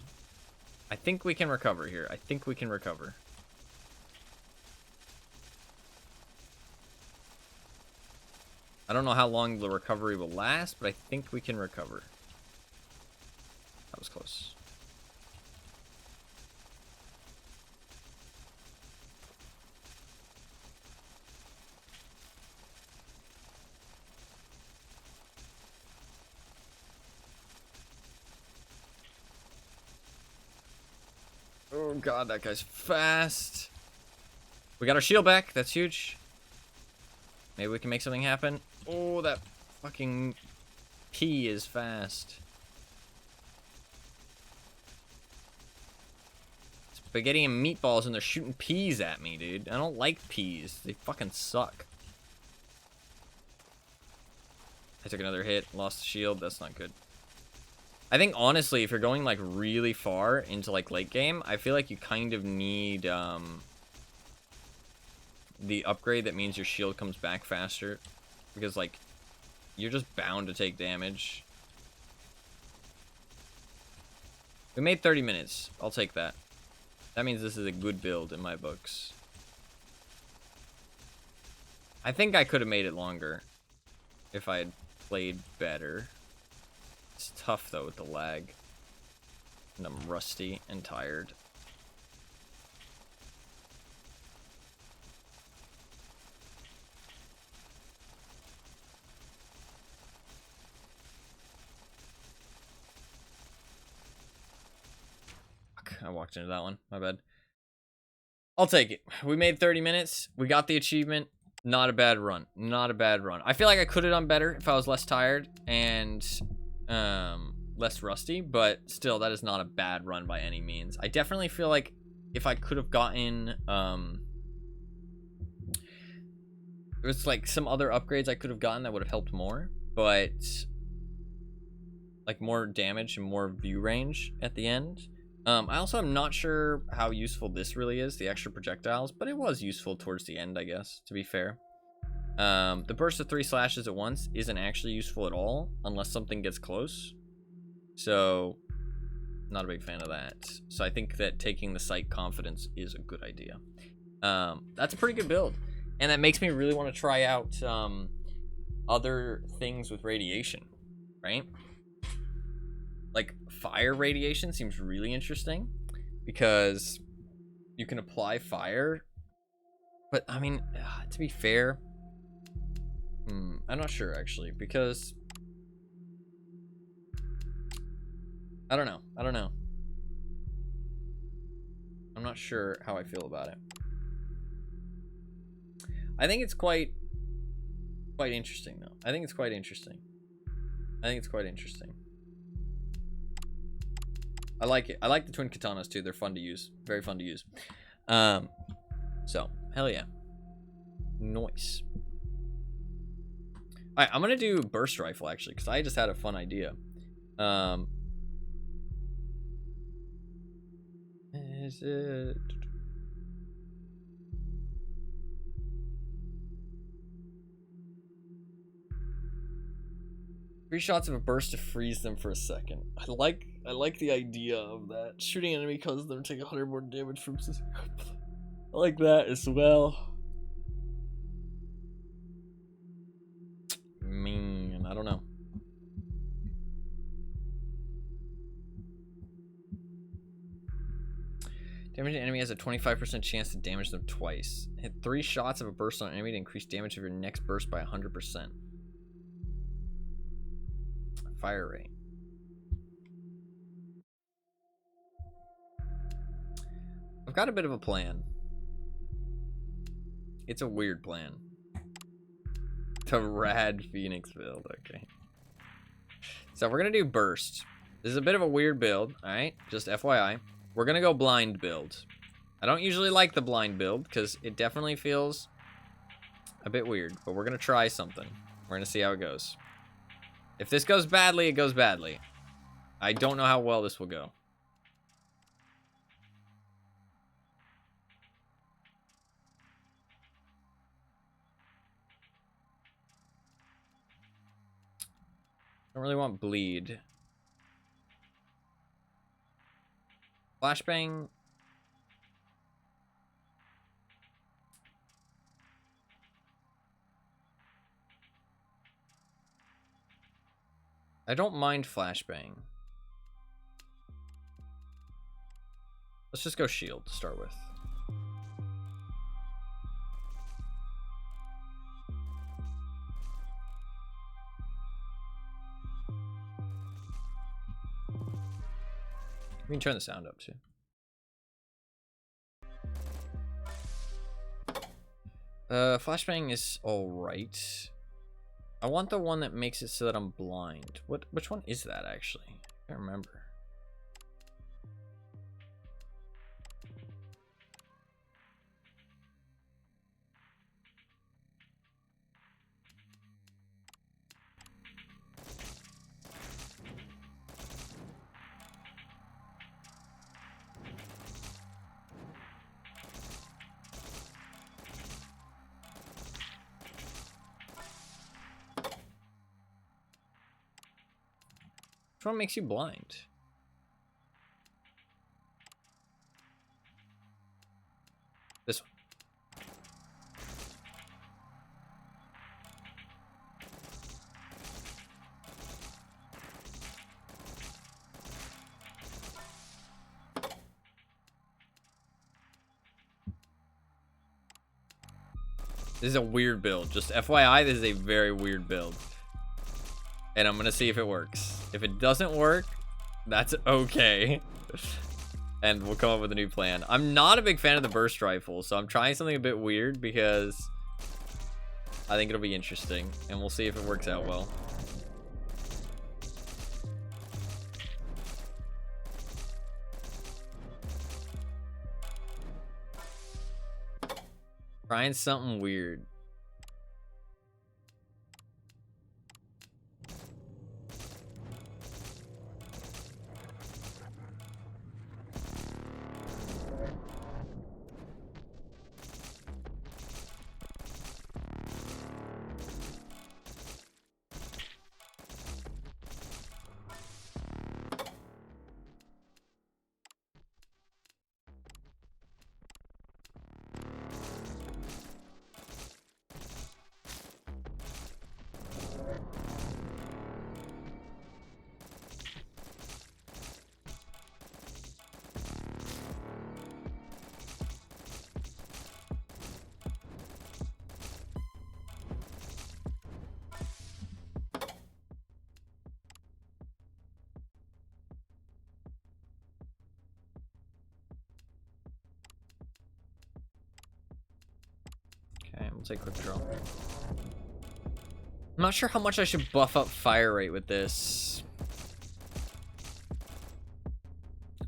I think we can recover here. I think we can recover. I don't know how long the recovery will last, but I think we can recover. That was close. Oh god, that guy's fast. We got our shield back. That's huge. Maybe we can make something happen. Oh, that fucking pea is fast. Spaghetti and meatballs, and they're shooting peas at me, dude. I don't like peas. They fucking suck. I took another hit. Lost the shield. That's not good. I think, honestly, if you're going, like, really far into, like, late game, I feel like you kind of need, the upgrade that means your shield comes back faster. Because, like, you're just bound to take damage. We made 30 minutes. I'll take that. That means this is a good build in my books. I think I could have made it longer if I had played better. It's tough though with the lag. And I'm rusty and tired. Fuck, I walked into that one. My bad. I'll take it. We made 30 minutes. We got the achievement. Not a bad run. Not a bad run. I feel like I could have done better if I was less tired and less rusty, but still, that is not a bad run by any means. I definitely feel like if I could have gotten there's like some other upgrades I could have gotten that would have helped more, but like more damage and more view range at the end. I also am not sure how useful this really is, the extra projectiles, but it was useful towards the end, I guess, to be fair. The burst of 3 slashes at once isn't actually useful at all unless something gets close. So, not a big fan of that. So I think that taking the sight confidence is a good idea. That's a pretty good build. And that makes me really want to try out other things with radiation, right? Like fire radiation seems really interesting because you can apply fire. But I mean, to be fair, I'm not sure actually, because I don't know. I'm not sure how I feel about it. I think it's quite interesting though. I think it's quite interesting. I like it. I like the twin katanas too. They're fun to use. Very fun to use. So, hell yeah. Nice. Alright, I'm gonna do burst rifle actually, because I just had a fun idea. Is it... Three shots of a burst to freeze them for a second. I like the idea of that. Shooting an enemy causes them to take 100 more damage from... I like that as well. Man, I don't know. Damaging an enemy has a 25% chance to damage them twice. Hit 3 shots of a burst on an enemy to increase damage of your next burst by 100%. Fire rate. I've got a bit of a plan. It's a weird plan. The rad Phoenix build, okay. So we're gonna do burst. This is a bit of a weird build, alright? Just FYI. We're gonna go blind build. I don't usually like the blind build because it definitely feels a bit weird, but we're gonna try something. We're gonna see how it goes. If this goes badly, it goes badly. I don't know how well this will go. Don't really want bleed. Flashbang. I don't mind flashbang. Let's just go shield to start with. We can turn the sound up too. Flashbang is alright. I want the one that makes it so that I'm blind. Which one is that actually? I can't remember. Which one makes you blind? This one. This is a weird build. Just FYI, this is a very weird build. And I'm going to see if it works. If it doesn't work, that's okay. And we'll come up with a new plan. I'm not a big fan of the burst rifle, so I'm trying something a bit weird because I think it'll be interesting. And we'll see if it works out well. Trying something weird. Okay, we'll take quick draw. I'm not sure how much I should buff up fire rate with this.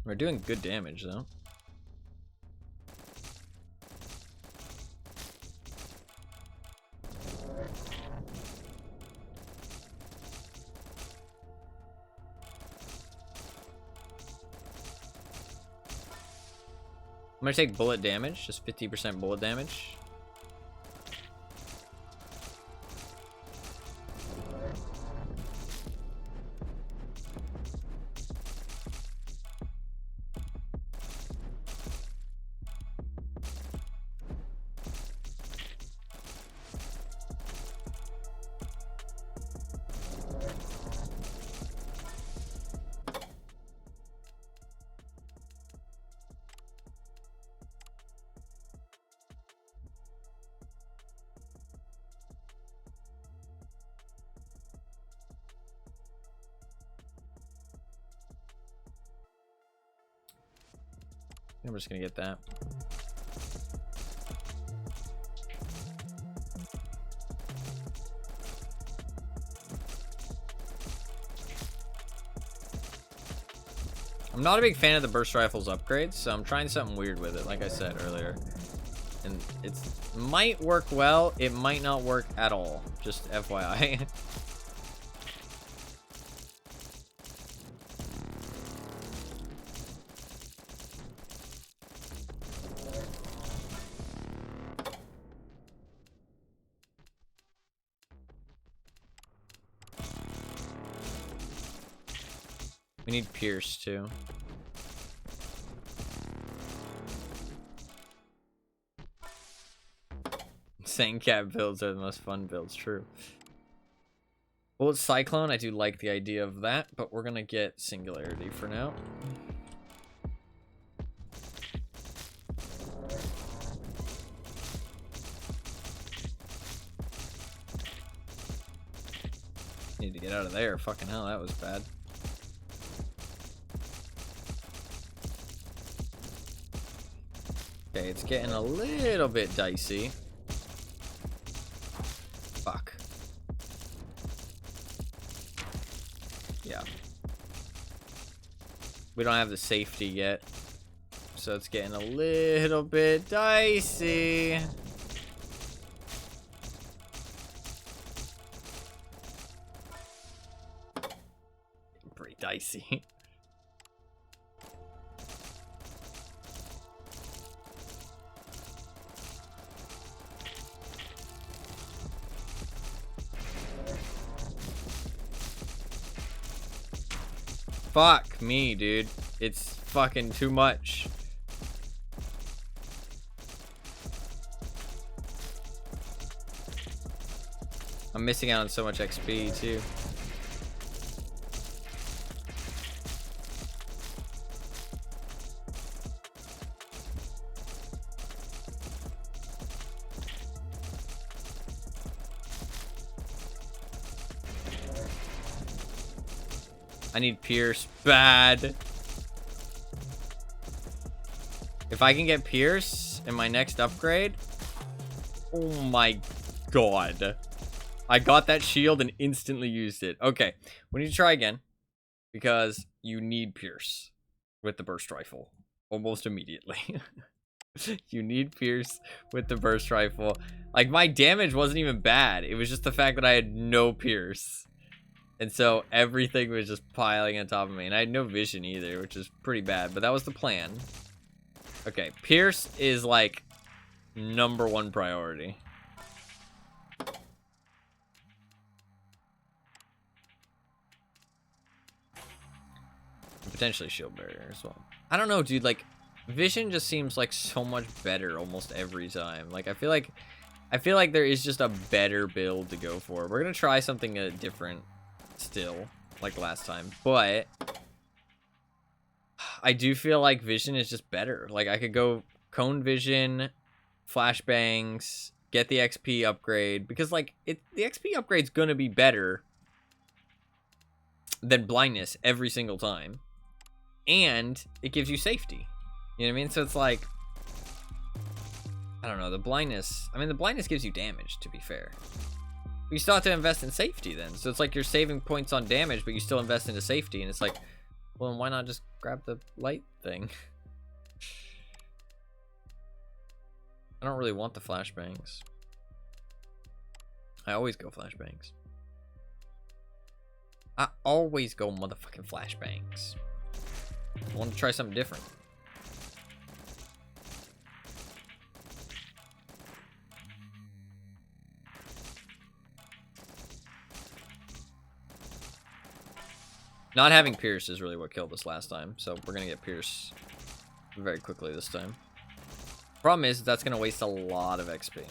We're doing good damage though. I'm gonna take bullet damage, just 50% bullet damage. I'm just gonna get that. I'm not a big fan of the burst rifle's upgrades, so I'm trying something weird with it, like I said earlier. And it might work well, it might not work at all, just FYI. We need Pierce too. Sandcat builds are the most fun builds, true. Bullet Cyclone, I do like the idea of that, but we're gonna get Singularity for now. Need to get out of there. Fucking hell, that was bad. Okay, it's getting a little bit dicey. Fuck. Yeah. We don't have the safety yet, so it's getting a little bit dicey. Pretty dicey. Fuck me, dude. It's fucking too much. I'm missing out on so much XP, too. I need Pierce bad. If I can get Pierce in my next upgrade. Oh my god. I got that shield and instantly used it. Okay, we need to try again. Because you need Pierce with the burst rifle. Almost immediately. You need Pierce with the burst rifle. Like, my damage wasn't even bad. It was just the fact that I had no Pierce. And so everything was just piling on top of me. And I had no vision either, which is pretty bad. But that was the plan. Okay, Pierce is like #1 priority. Potentially shield barrier as well. I don't know, dude. Like, vision just seems like so much better almost every time. Like, I feel like there is just a better build to go for. We're gonna try something different still, like last time, but I do feel like vision is just better. Like, I could go cone vision, flashbangs, get the XP upgrade, because like the XP upgrade's gonna be better than blindness every single time, and it gives you safety. You know what I mean? So it's like, I don't know, the blindness, I mean, the blindness gives you damage, to be fair. But you still have to invest in safety then. So it's like you're saving points on damage, but you still invest into safety, and it's like, well, then why not just grab the light thing? I don't really want the flashbangs. I always go flashbangs. I always go motherfucking flashbangs. I want to try something different. Not having Pierce is really what killed us last time, so we're gonna get Pierce very quickly this time. Problem is, that's gonna waste a lot of XP.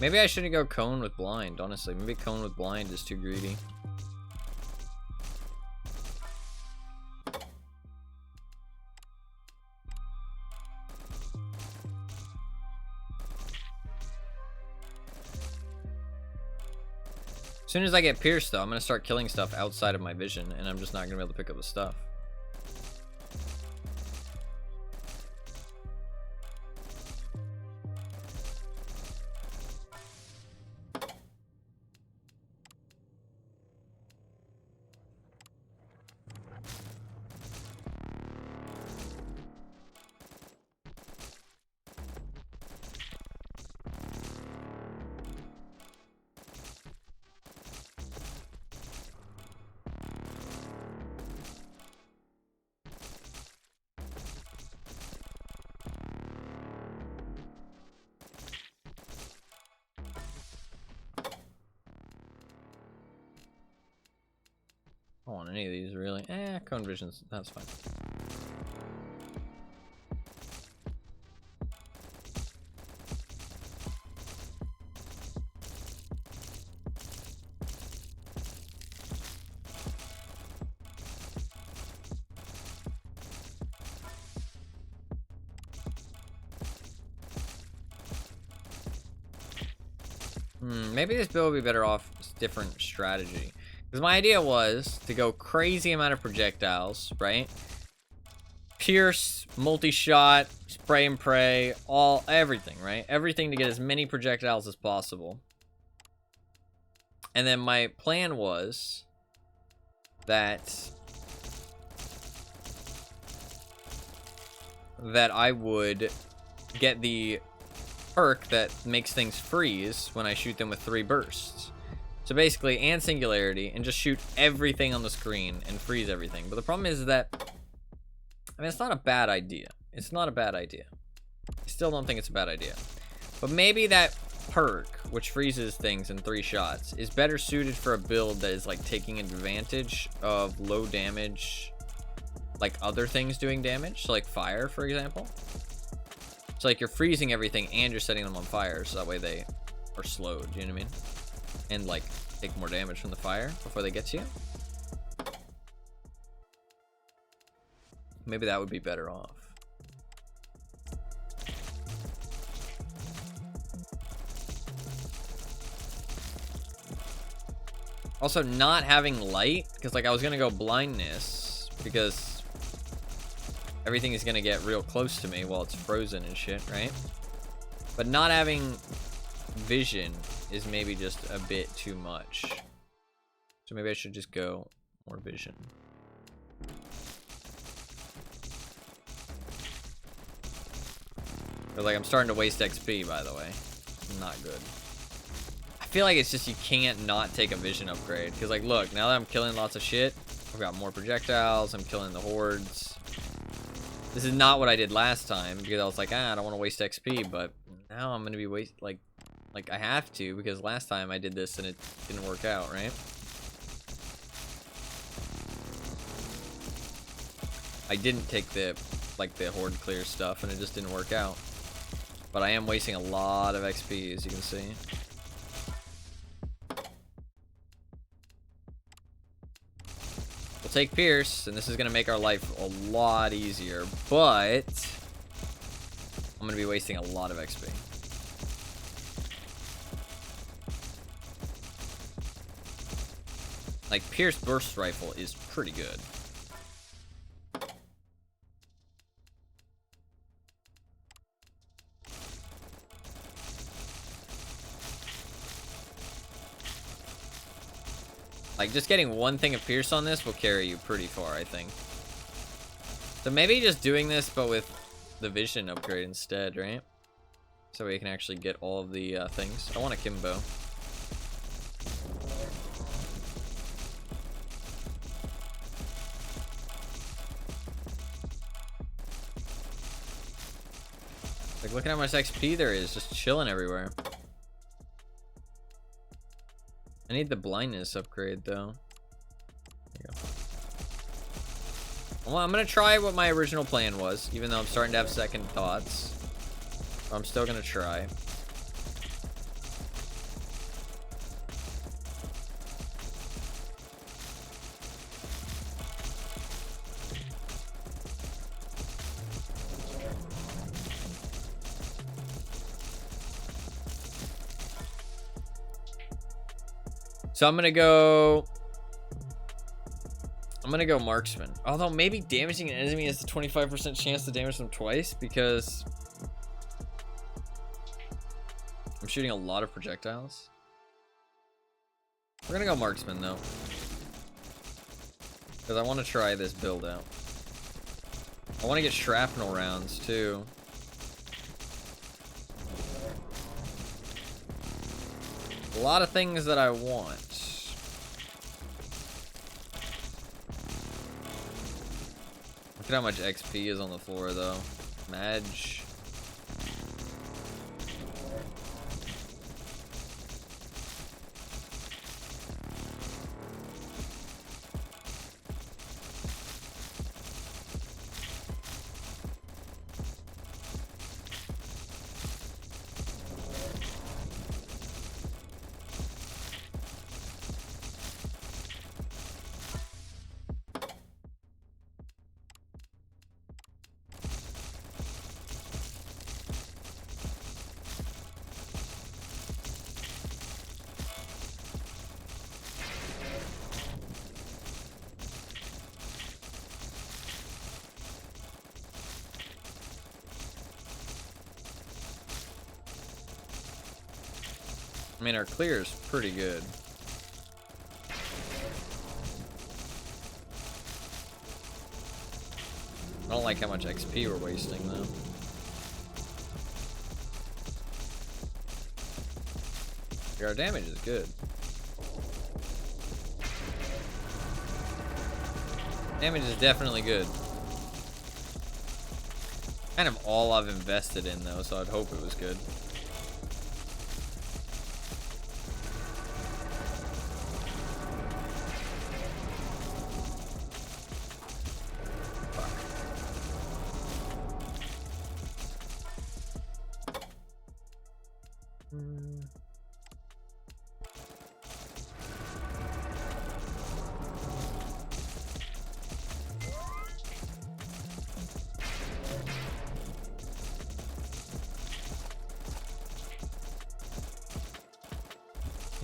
Maybe I shouldn't go cone with blind, honestly. Maybe cone with blind is too greedy. As soon as I get pierced, though, I'm going to start killing stuff outside of my vision, and I'm just not going to be able to pick up the stuff. I don't want any of these, really. Cone visions, that's fine. Maybe this build would be better off a different strategy. Because my idea was to go crazy amount of projectiles, right? Pierce, multi-shot, spray and pray, everything, right? Everything to get as many projectiles as possible. And then my plan was that I would get the perk that makes things freeze when I shoot them with 3 bursts. So basically, and singularity, and just shoot everything on the screen and freeze everything. But the problem is that, I mean, it's not a bad idea. It's not a bad idea. I still don't think it's a bad idea. But maybe that perk, which freezes things in 3 shots, is better suited for a build that is like taking advantage of low damage like other things doing damage, so like fire, for example. So like you're freezing everything and you're setting them on fire, so that way they are slowed, you know what I mean? And like take more damage from the fire before they get to you. Maybe that would be better off. Also, not having light, because like I was gonna go blindness, because everything is gonna get real close to me while it's frozen and shit, right? But not having vision is maybe just a bit too much. So maybe I should just go more vision. But like I'm starting to waste XP, by the way. Not good. I feel like it's just you can't not take a vision upgrade. Because like look, now that I'm killing lots of shit, I've got more projectiles, I'm killing the hordes. This is not what I did last time, because I was like, I don't want to waste XP, but now I'm going to be like I have to, because last time I did this and it didn't work out, right? I didn't take the horde clear stuff and it just didn't work out. But I am wasting a lot of XP, as you can see. We'll take Pierce, and this is going to make our life a lot easier, but I'm going to be wasting a lot of XP. Like, Pierce Burst Rifle is pretty good. Like, just getting one thing of Pierce on this will carry you pretty far, I think. So maybe just doing this, but with the vision upgrade instead, right? So we can actually get all of the things. I want a Kimbo. Like, look at how much XP there is, just chilling everywhere. I need the blindness upgrade, though. There you go. Well, I'm going to try what my original plan was, even though I'm starting to have second thoughts. I'm still going to try. So I'm gonna go marksman. Although maybe damaging an enemy has a 25% chance to damage them twice, because I'm shooting a lot of projectiles. We're gonna go marksman though, because I want to try this build out. I want to get shrapnel rounds too. A lot of things that I want. Look at how much XP is on the floor, though. Madge. I mean, our clear is pretty good. I don't like how much XP we're wasting, though. Our damage is good. Damage is definitely good. Kind of all I've invested in, though, so I'd hope it was good.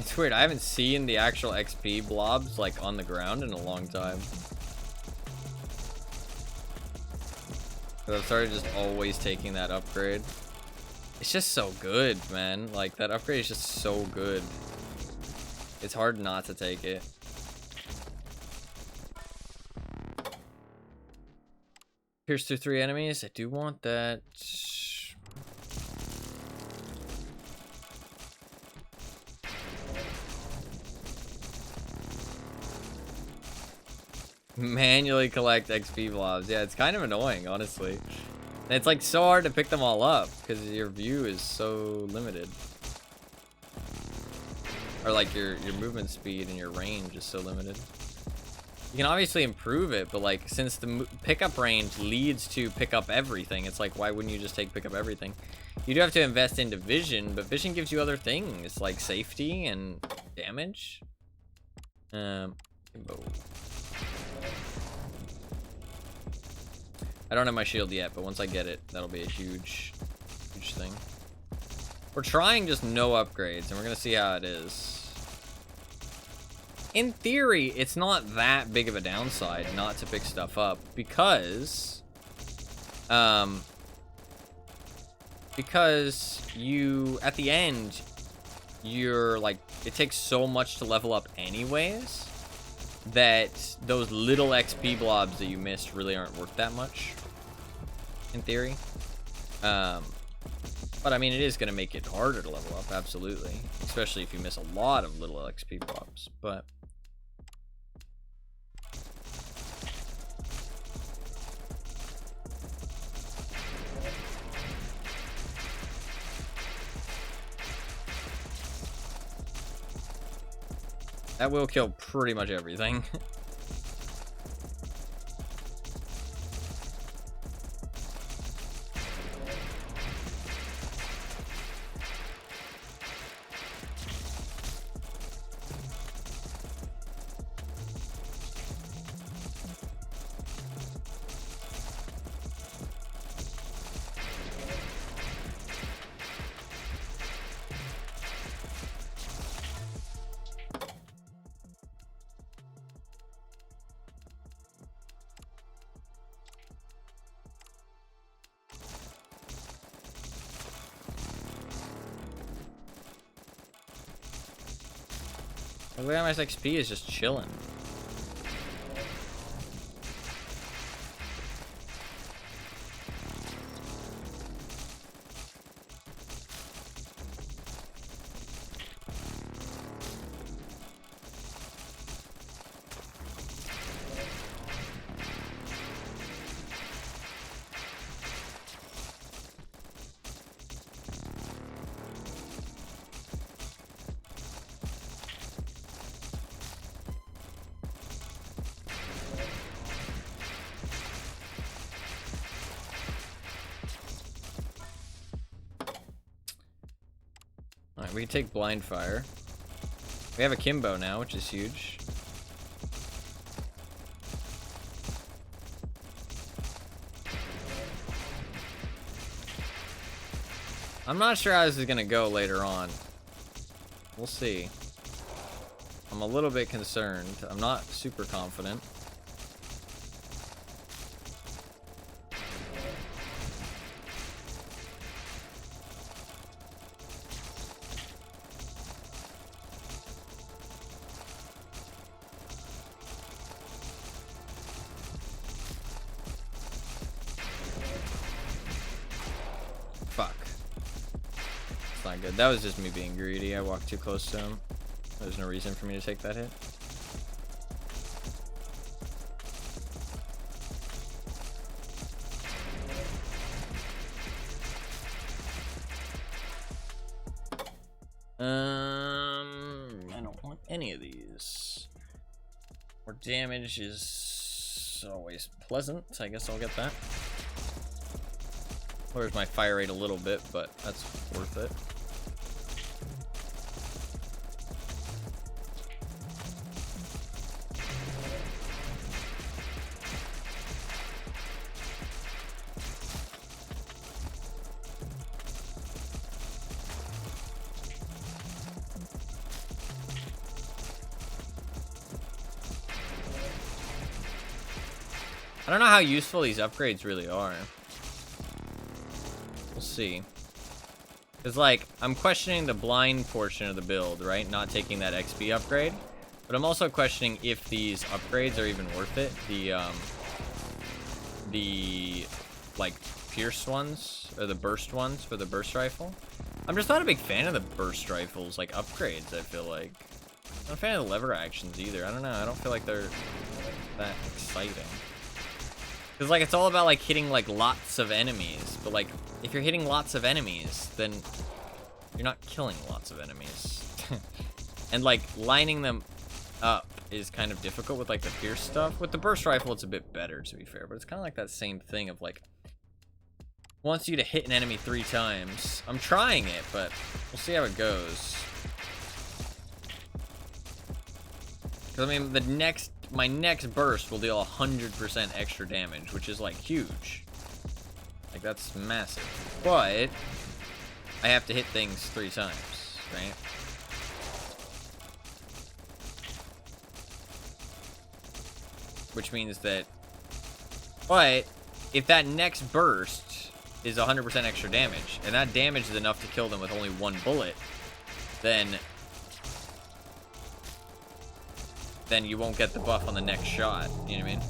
It's weird. I haven't seen the actual XP blobs like on the ground in a long time. But I've started just always taking that upgrade. It's just so good, man. Like, that upgrade is just so good. It's hard not to take it. Pierce through 3 enemies. I do want that. Manually collect XP blobs. Yeah, it's kind of annoying, honestly. And it's like so hard to pick them all up because your view is so limited. Or like your movement speed and your range is so limited. You can obviously improve it, but like since the pickup range leads to pick up everything, it's like why wouldn't you just take pick up everything? You do have to invest into vision, but vision gives you other things like safety and damage. I don't have my shield yet, but once I get it, that'll be a huge thing. We're trying just no upgrades, and we're gonna see how it is. In theory, it's not that big of a downside not to pick stuff up because you, at the end, you're like, it takes so much to level up anyways that those little XP blobs that you missed really aren't worth that much, in theory. But I mean, it is going to make it harder to level up, absolutely. Especially if you miss a lot of little XP blobs, but... that will kill pretty much everything. The way my XP is just chilling. We can take blind fire. We have a Kimbo now, which is huge. I'm not sure how this is gonna go later on. We'll see. I'm a little bit concerned. I'm not super confident. Good. That was just me being greedy. I walked too close to him. There's no reason for me to take that hit. I don't want any of these. More damage is always pleasant. I guess I'll get that. Lowers my fire rate a little bit, but that's worth it. I don't know how useful these upgrades really are. We'll see. Because, like, I'm questioning the blind portion of the build, right? Not taking that XP upgrade. But I'm also questioning if these upgrades are even worth it. The like, pierce ones, or the burst ones for the burst rifle. I'm just not a big fan of the burst rifles, like, upgrades, I feel like. I'm not a fan of the lever actions, either. I don't know. I don't feel like they're that exciting. Because, like, it's all about, like, hitting, like, lots of enemies. But, like, if you're hitting lots of enemies, then you're not killing lots of enemies. And, like, lining them up is kind of difficult with, like, the pierce stuff. With the burst rifle, it's a bit better, to be fair. But it's kind of like that same thing of, like, wants you to hit an enemy 3 times. I'm trying it, but we'll see how it goes. Because, I mean, my next burst will deal 100% extra damage, which is, like, huge. Like, that's massive. But I have to hit things 3 times, right? Which means that... But if that next burst is 100% extra damage, and that damage is enough to kill them with only 1 bullet, then you won't get the buff on the next shot. You know what I mean?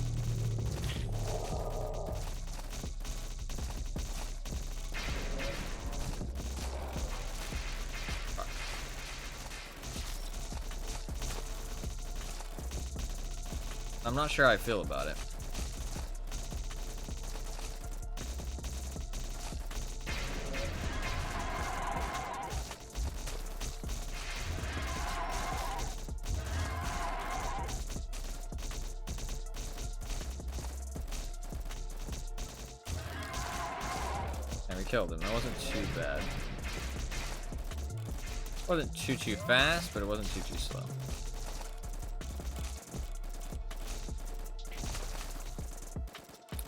I'm not sure how I feel about it. And we killed him. That wasn't too bad. Wasn't too fast, but it wasn't too slow.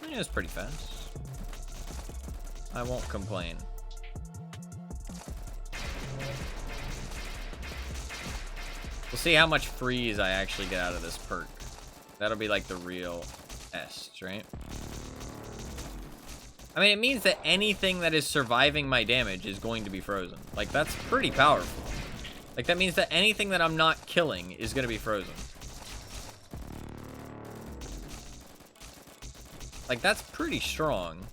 It was pretty fast. I won't complain. We'll see how much freeze I actually get out of this perk. That'll be like the real test, right? I mean, it means that anything that is surviving my damage is going to be frozen. Like, that's pretty powerful. Like, that means that anything that I'm not killing is going to be frozen. Like, that's pretty strong.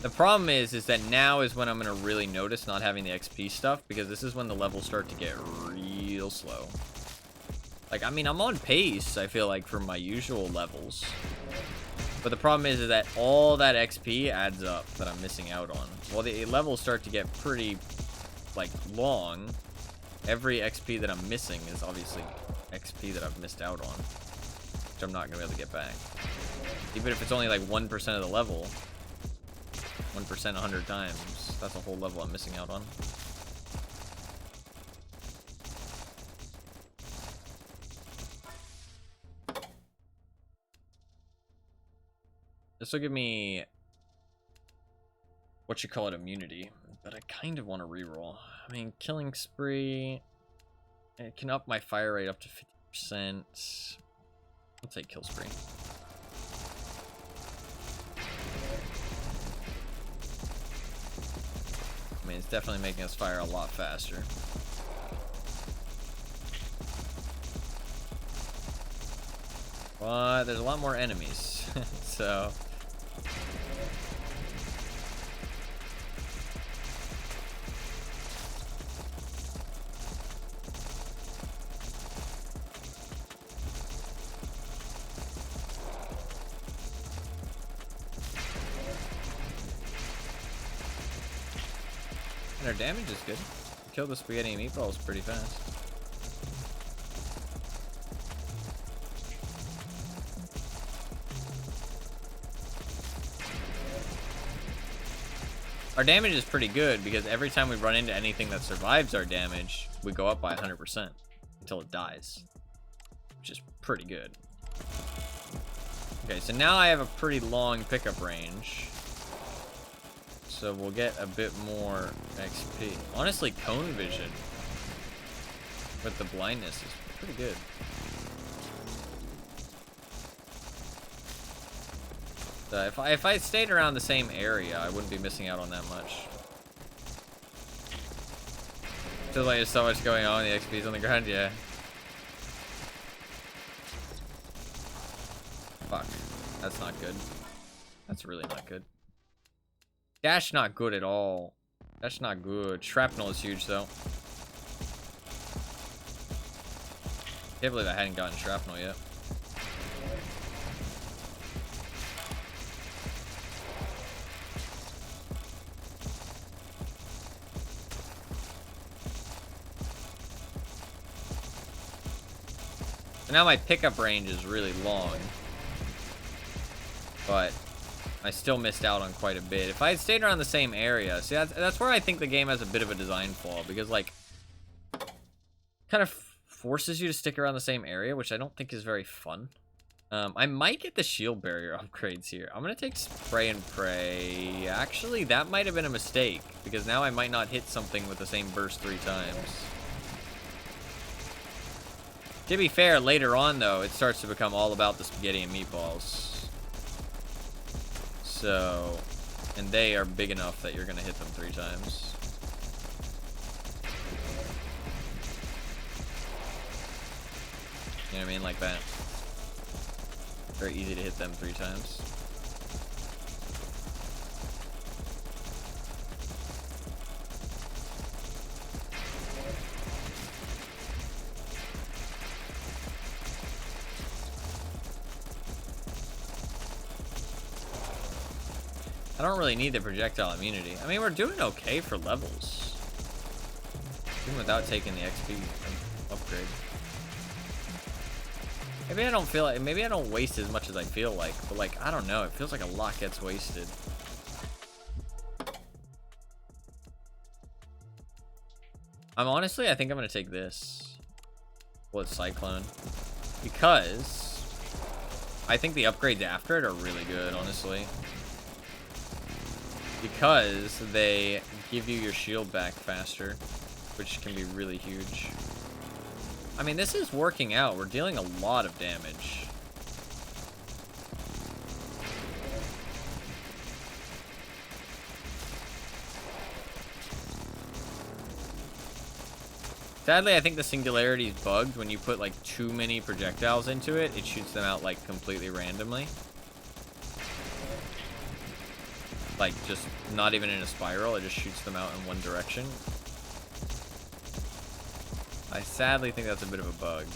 The problem is that now is when I'm going to really notice not having the XP stuff, because this is when the levels start to get real slow. Like, I mean, I'm on pace, I feel like, for my usual levels. But the problem is that all that XP adds up that I'm missing out on. Well, the levels start to get pretty, like, long. Every XP that I'm missing is obviously XP that I've missed out on, which I'm not going to be able to get back. Even if it's only like 1% of the level, 1% 100 times, that's a whole level I'm missing out on. This will give me, what you call it, immunity, but I kind of want to reroll. I mean, killing spree, it can up my fire rate up to 50%. I'll take kill spree. I mean, it's definitely making us fire a lot faster. But there's a lot more enemies, so... And our damage is good. Kill the spaghetti and meatballs pretty fast. Our damage is pretty good because every time we run into anything that survives our damage, we go up by 100% until it dies, which is pretty good. Okay, so now I have a pretty long pickup range. So we'll get a bit more XP. Honestly, cone vision with the blindness is pretty good. So if I stayed around the same area, I wouldn't be missing out on that much. Feels like there's so much going on. The XP's on the ground, yeah. Fuck. That's not good. That's really not good. Dash not good at all. That's not good. Shrapnel is huge, though. Can't believe I hadn't gotten shrapnel yet. So now my pickup range is really long. But I still missed out on quite a bit. If I had stayed around the same area, see, that's where I think the game has a bit of a design flaw, because, like, kind of forces you to stick around the same area, which I don't think is very fun. I might get the shield barrier upgrades here. I'm going to take spray and pray. Actually, that might have been a mistake, because now I might not hit something with the same burst 3 times. To be fair, later on, though, it starts to become all about the spaghetti and meatballs. So, and they are big enough that you're going to hit them 3 times. You know what I mean? Like that. Very easy to hit them 3 times. I don't really need the projectile immunity. I mean, we're doing okay for levels. Even without taking the XP upgrade. Maybe I don't feel like, maybe I don't waste as much as I feel like, but like, I don't know, it feels like a lot gets wasted. I think I'm gonna take this. Well, it's Cyclone. Because I think the upgrades after it are really good, honestly. Because they give you your shield back faster, which can be really huge. I mean, this is working out. We're dealing a lot of damage. Sadly, I think the singularity is bugged. When you put like too many projectiles into it, it shoots them out like completely randomly. Like just not even in a spiral, it just shoots them out in one direction. I sadly think that's a bit of a bug.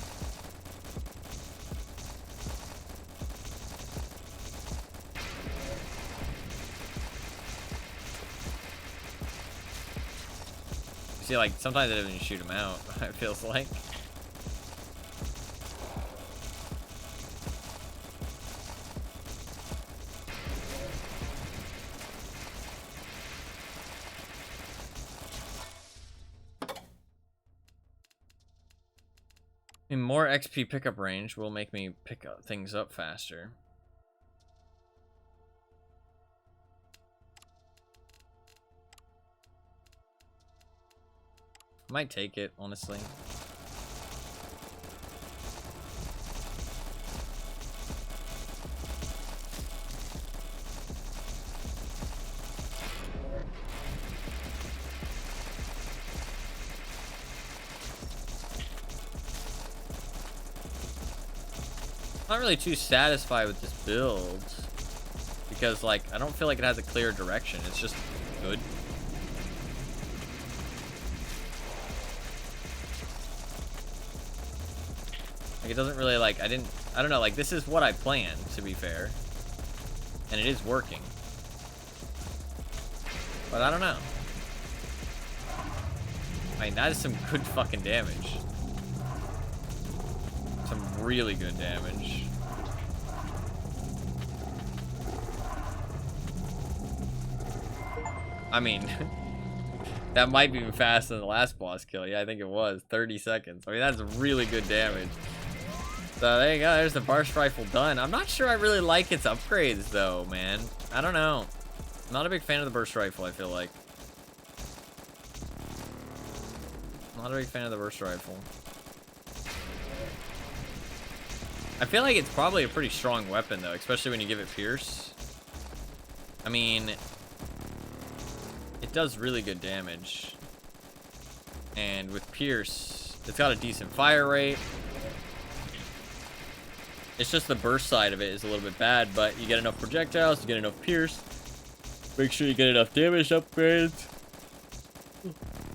See, like, sometimes it doesn't shoot them out, it feels like. And more XP pickup range will make me pick up things up faster. Might take it, honestly. Not really too satisfied with this build because, like, I don't feel like it has a clear direction. It's just good. Like, it doesn't really, like, I don't know, like, this is what I planned, to be fair. And it is working. But I don't know. I mean, that is some good fucking damage. Some really good damage. I mean, that might be faster than the last boss kill. Yeah, I think it was. 30 seconds. I mean, that's really good damage. So there you go. There's the burst rifle done. I'm not sure I really like its upgrades, though, man. I don't know. Not a big fan of the burst rifle, I feel like. Not a big fan of the burst rifle. I feel like it's probably a pretty strong weapon, though, especially when you give it Pierce. I mean, it does really good damage. And with Pierce, it's got a decent fire rate. It's just the burst side of it is a little bit bad, but you get enough projectiles, you get enough Pierce. Make sure you get enough damage upgrades.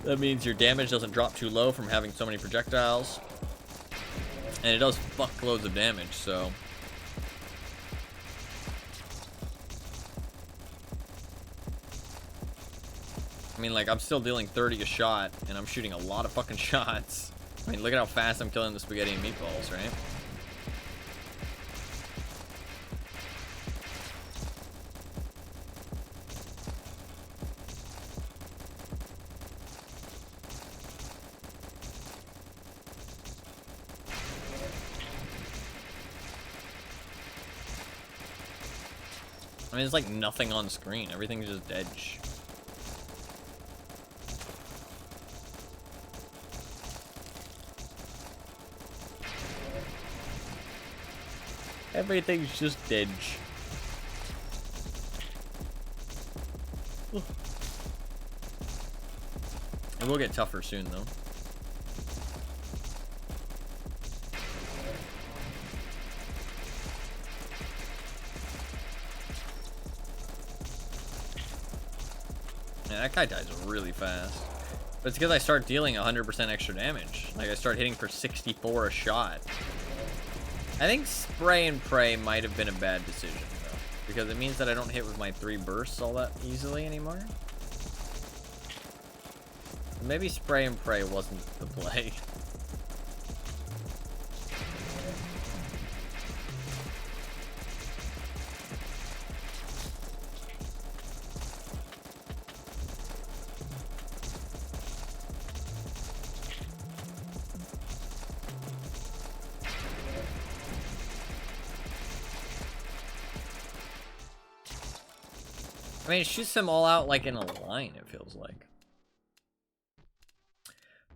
That means your damage doesn't drop too low from having so many projectiles. And it does fuckloads of damage, so. I mean, like, I'm still dealing 30 a shot, and I'm shooting a lot of fucking shots. I mean, look at how fast I'm killing the spaghetti and meatballs, right? I mean, it's like nothing on screen. Everything's just dead. Everything's just dead. It will get tougher soon, though. Yeah, that guy dies really fast. But it's because I start dealing 100% extra damage. Like, I start hitting for 64 a shot. I think spray and pray might have been a bad decision, though. Because it means that I don't hit with my 3 bursts all that easily anymore. Maybe spray and pray wasn't the play. I mean, it shoots them all out like in a line, it feels like.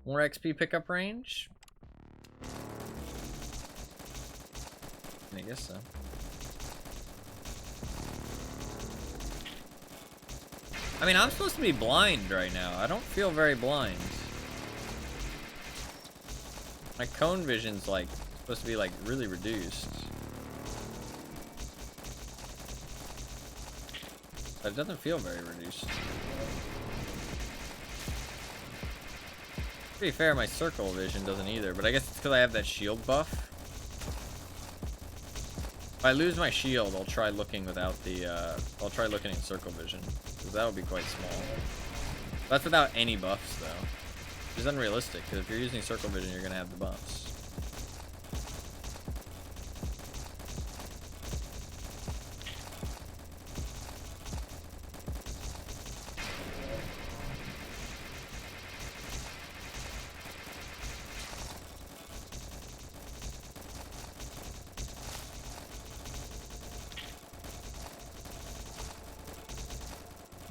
More XP pickup range? I guess so. I mean, I'm supposed to be blind right now. I don't feel very blind. My cone vision's like supposed to be like really reduced. But it doesn't feel very reduced. To be fair, my circle vision doesn't either, but I guess it's because I have that shield buff. If I lose my shield, I'll try looking without the, I'll try looking at circle vision, because that would be quite small. That's without any buffs, though. Which is unrealistic, because if you're using circle vision, you're going to have the buffs.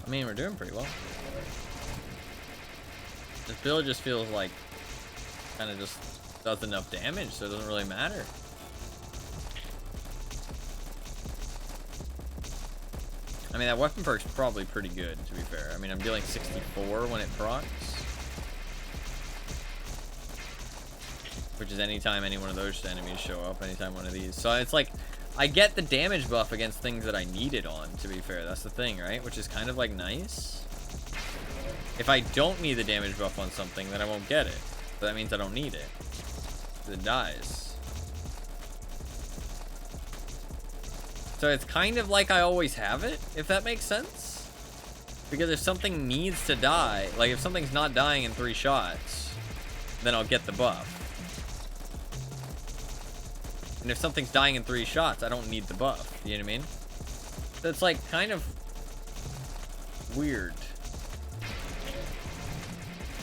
I mean, we're doing pretty well. This build just feels like kind of just does enough damage, so it doesn't really matter. I mean, that weapon perk's probably pretty good, to be fair. I mean, I'm dealing 64 when it procs. Which is anytime any one of those enemies show up, anytime one of these. So it's like, I get the damage buff against things that I need it on, to be fair. That's the thing, right? Which is kind of like nice. If I don't need the damage buff on something, then I won't get it. So that means I don't need it. It dies. So it's kind of like I always have it, if that makes sense. Because if something needs to die, like if something's not dying in 3 shots, then I'll get the buff. And if something's dying in 3 shots, I don't need the buff. You know what I mean? So it's like kind of weird.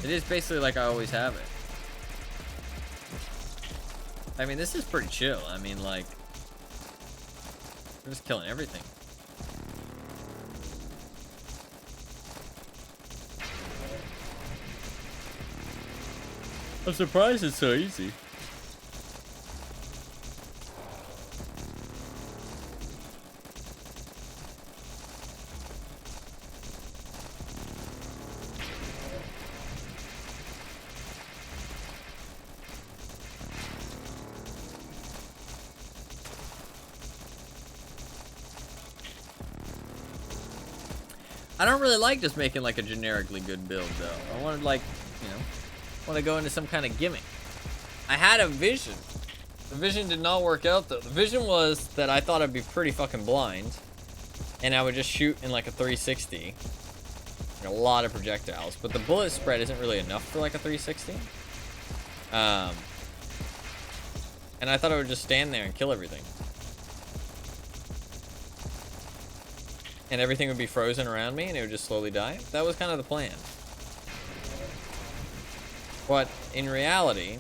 It is basically like I always have it. I mean, this is pretty chill. I mean, like, we're just killing everything. I'm surprised it's so easy. I don't really like just making like a generically good build though. I wanted like, you know, want to go into some kind of gimmick. I had a vision. The vision did not work out though. The vision was that I thought I'd be pretty fucking blind and I would just shoot in like a 360 and a lot of projectiles, but the bullet spread isn't really enough for like a 360. And I thought I would just stand there and kill everything. And everything would be frozen around me and it would just slowly die. That was kind of the plan. But in reality,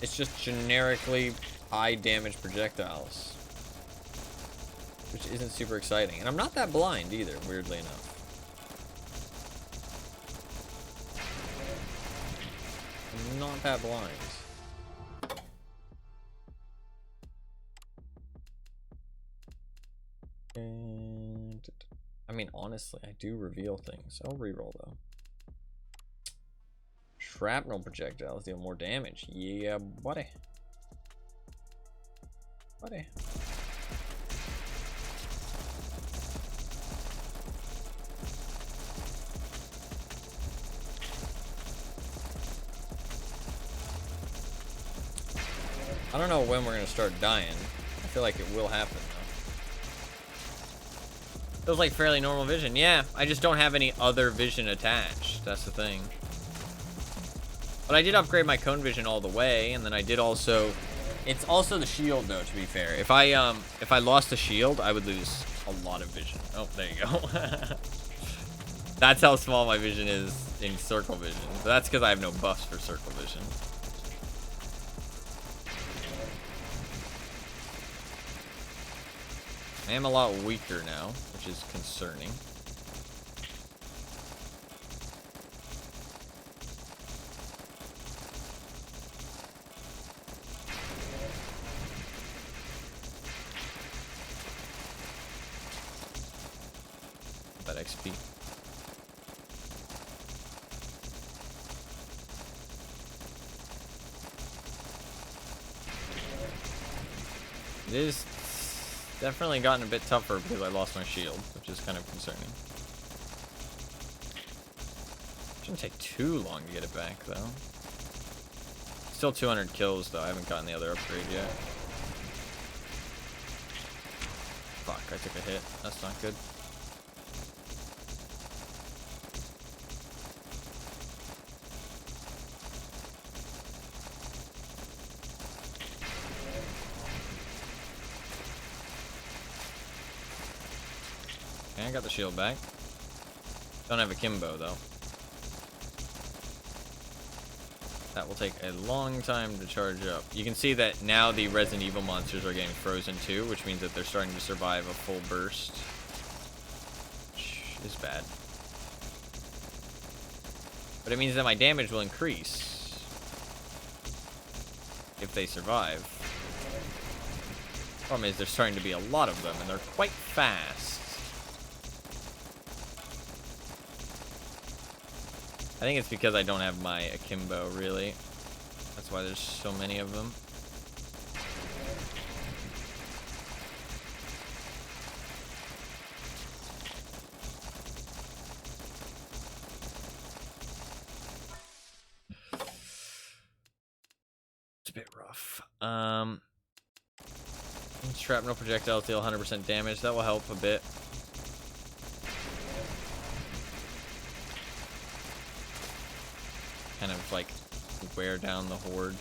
it's just generically high damage projectiles, which isn't super exciting. And I'm not that blind either, weirdly enough. I'm not that blind. And I mean, honestly, I do reveal things. I'll reroll though. Shrapnel projectiles deal more damage. Yeah, buddy. Buddy. I don't know when we're gonna start dying. I feel like it will happen though. Feels like fairly normal vision. Yeah, I just don't have any other vision attached. That's the thing. But I did upgrade my cone vision all the way, and then I did also. It's also the shield, though. To be fair, if I lost the shield, I would lose a lot of vision. Oh, there you go. That's how small my vision is in circle vision. But that's because I have no buffs for circle vision. I am a lot weaker now, which is concerning. That XP. It is definitely gotten a bit tougher because I lost my shield, which is kind of concerning. Shouldn't take too long to get it back, though. Still 200 kills, though. I haven't gotten the other upgrade yet. Fuck, I took a hit. That's not good. Okay, I got the shield back. Don't have a Kimbo, though. That will take a long time to charge up. You can see that now the Resident Evil monsters are getting frozen too, which means that they're starting to survive a full burst. Which is bad. But it means that my damage will increase if they survive. Problem is, there's starting to be a lot of them, and they're quite fast. I think it's because I don't have my Akimbo, really. That's why there's so many of them. It's a bit rough. Shrapnel projectiles deal 100% damage. That will help a bit. Kind of like wear down the horde.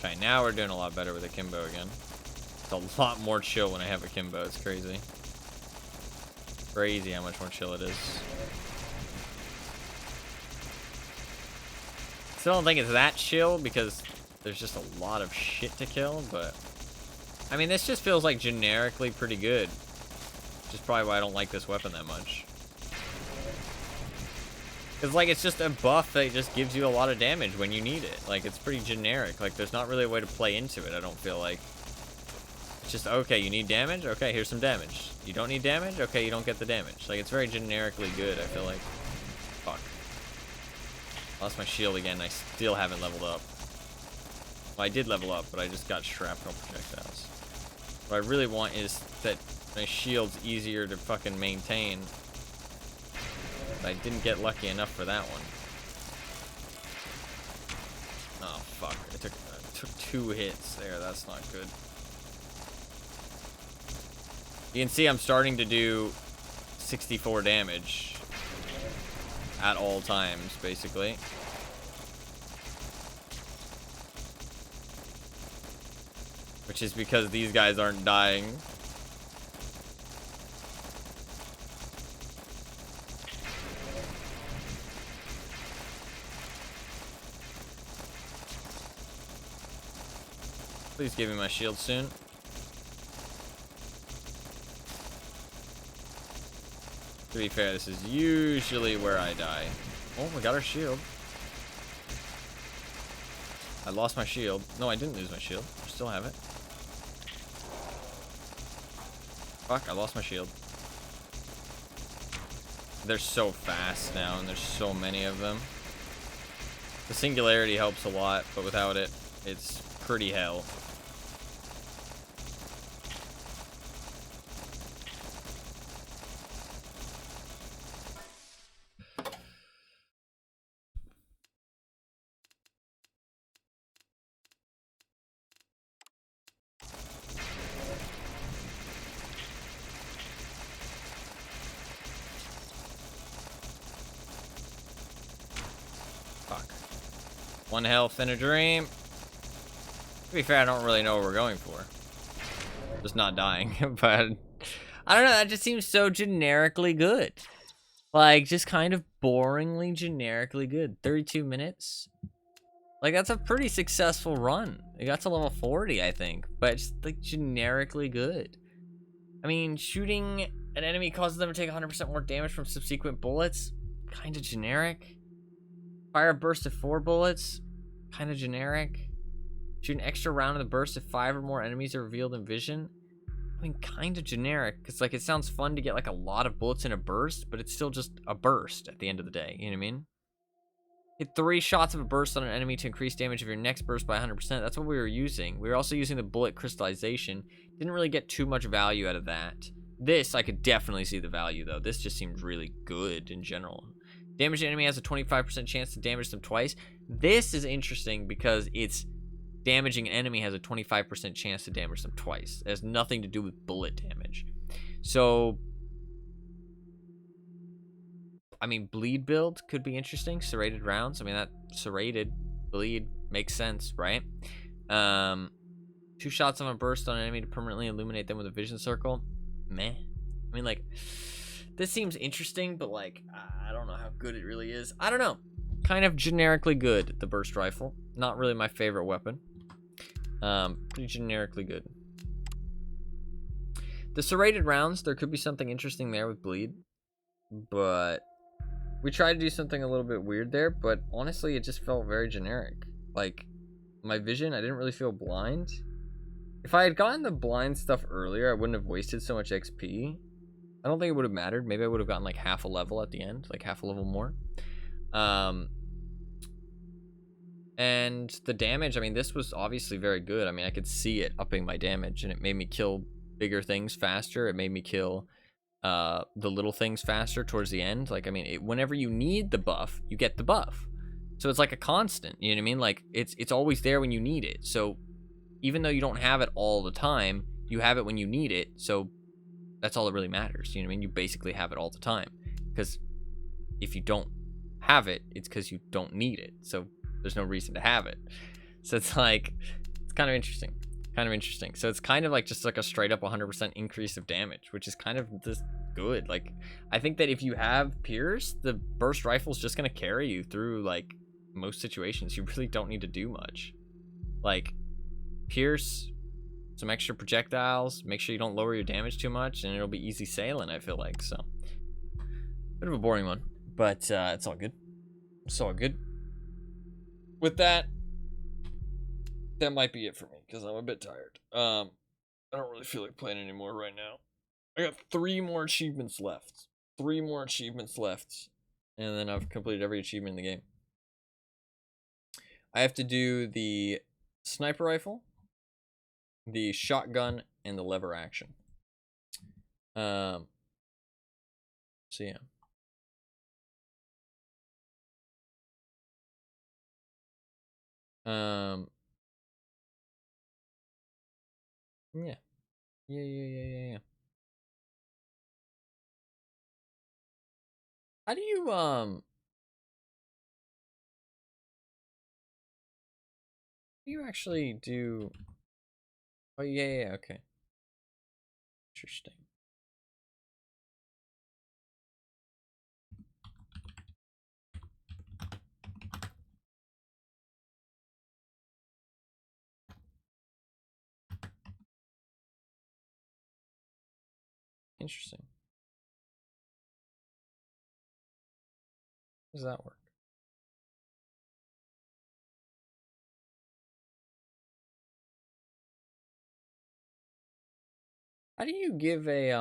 Okay, now we're doing a lot better with a Kimbo again. It's a lot more chill when I have a Kimbo. It's crazy. Crazy how much more chill it is. Still don't think it's that chill because there's just a lot of shit to kill, but I mean, this just feels like generically pretty good. Which is probably why I don't like this weapon that much. Because, like, it's just a buff that just gives you a lot of damage when you need it. Like, it's pretty generic. Like, there's not really a way to play into it, I don't feel like. It's just, okay, you need damage? Okay, here's some damage. You don't need damage? Okay, you don't get the damage. Like, it's very generically good, I feel like. Fuck. Lost my shield again. I still haven't leveled up. Well, I did level up, but I just got shrapnel projectiles. What I really want is that my shield's easier to fucking maintain. I didn't get lucky enough for that one. Oh, fuck. I took 2 hits there. That's not good. You can see I'm starting to do 64 damage at all times, basically. Which is because these guys aren't dying. Please give me my shield soon. To be fair, this is usually where I die. Oh, we got our shield. I lost my shield. No, I didn't lose my shield. I still have it. Fuck, I lost my shield. They're so fast now, and there's so many of them. The singularity helps a lot, but without it, it's pretty hell. Fuck. 1 health in a dream. To be fair, I don't really know what we're going for. Just not dying, but I don't know, that just seems so generically good. Like, just kind of boringly generically good. 32 minutes. Like, that's a pretty successful run. It got to level 40, I think, but it's like generically good. I mean, shooting an enemy causes them to take 100% more damage from subsequent bullets. Kind of generic. Fire a burst of 4 bullets. Kind of generic. Shoot an extra round in the burst if 5 or more enemies are revealed in vision. I mean, kind of generic, because, like, it sounds fun to get, like, a lot of bullets in a burst, but it's still just a burst at the end of the day, you know what I mean? Hit 3 shots of a burst on an enemy to increase damage of your next burst by 100%. That's what we were using. We were also using the bullet crystallization. Didn't really get too much value out of that. This, I could definitely see the value, though. This just seems really good in general. Damage enemy has a 25% chance to damage them twice. This is interesting because it's damaging an enemy has a 25% chance to damage them twice. It has nothing to do with bullet damage. So, I mean, bleed build could be interesting. Serrated rounds. I mean, that serrated bleed makes sense, right? 2 shots on a burst on an enemy to permanently illuminate them with a vision circle. Meh. I mean, like, this seems interesting, but, like, I don't know how good it really is. I don't know. Kind of generically good, the burst rifle. Not really my favorite weapon. Pretty generically good. The serrated rounds, there could be something interesting there with bleed, but we tried to do something a little bit weird there, but honestly, it just felt very generic. Like, my vision, I didn't really feel blind. If I had gotten the blind stuff earlier, I wouldn't have wasted so much XP. I don't think it would have mattered. Maybe I would have gotten like half a level at the end, like half a level more. And the damage, I mean, this was obviously very good. I mean, I could see it upping my damage, and it made me kill bigger things faster. It made me kill the little things faster towards the end. Like, I mean, whenever you need the buff, you get the buff. So it's like a constant, you know what I mean? Like, it's always there when you need it. So even though you don't have it all the time, you have it when you need it. So that's all that really matters, you know what I mean? You basically have it all the time. Because if you don't have it, it's because you don't need it. So there's no reason to have it. So it's like, kind of interesting. Kind of interesting. So it's kind of like just like a straight up 100% increase of damage, which is kind of just good. Like, I think that if you have Pierce, the burst rifle is just going to carry you through like most situations. You really don't need to do much. Like, Pierce, some extra projectiles, make sure you don't lower your damage too much, and it'll be easy sailing, I feel like. So, bit of a boring one, but it's all good. It's all good. With that, that might be it for me because I'm a bit tired. I don't really feel like playing anymore right now. I got 3 more achievements left. 3 more achievements left, and then I've completed every achievement in the game. I have to do the sniper rifle, the shotgun, and the lever action. So yeah. Yeah. Yeah. How do you actually do? Oh yeah, okay. Interesting. Interesting. How does that work? How do you give a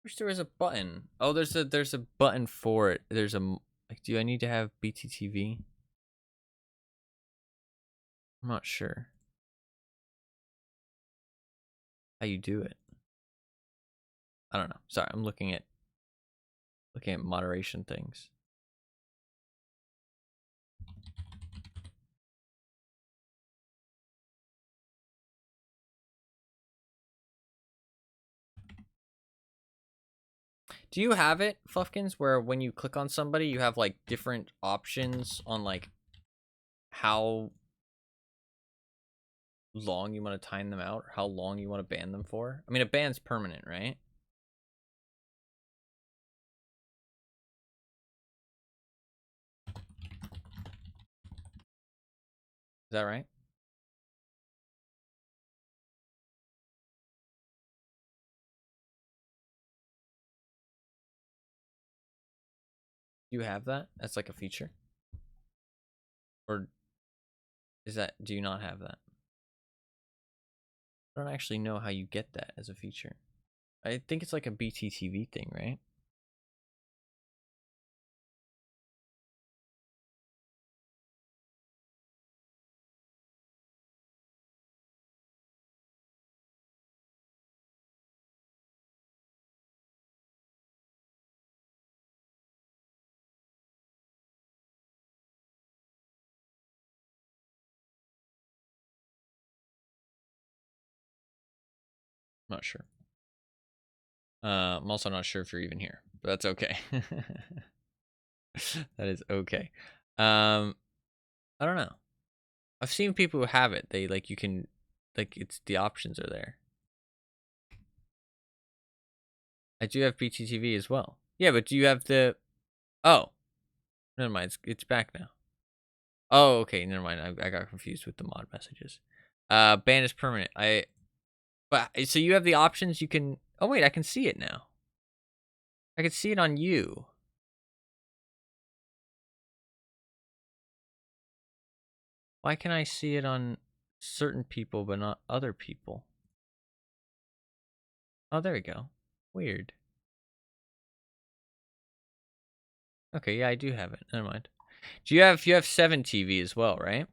wish there was a button. Oh, there's a button for it. There's a like, do I need to have BTTV? I'm not sure how you do it. I don't know. Sorry, I'm looking at moderation things. Do you have it, Fluffkins, where when you click on somebody, you have like different options on like how long you want to time them out, or how long you want to ban them for? I mean, a ban's permanent, right? Is that right? Do you have that? That's like a feature? Or is that, do you not have that? I don't actually know how you get that as a feature. I think it's like a BTTV thing, right? I'm not sure. I'm also not sure if you're even here, but that's okay. That is okay. I don't know. I've seen people who have it. They like, you can, like, it's, the options are there. I do have BTTV as well. Yeah, but do you have the, oh, never mind. It's back now. Oh, okay. Never mind. I got confused with the mod messages. Ban is permanent. But so you have the options. You can. Oh wait, I can see it now. I can see it on you. Why can I see it on certain people but not other people? Oh, there we go. Weird. Okay, yeah, I do have it. Never mind. Do you have 7 TV as well, right?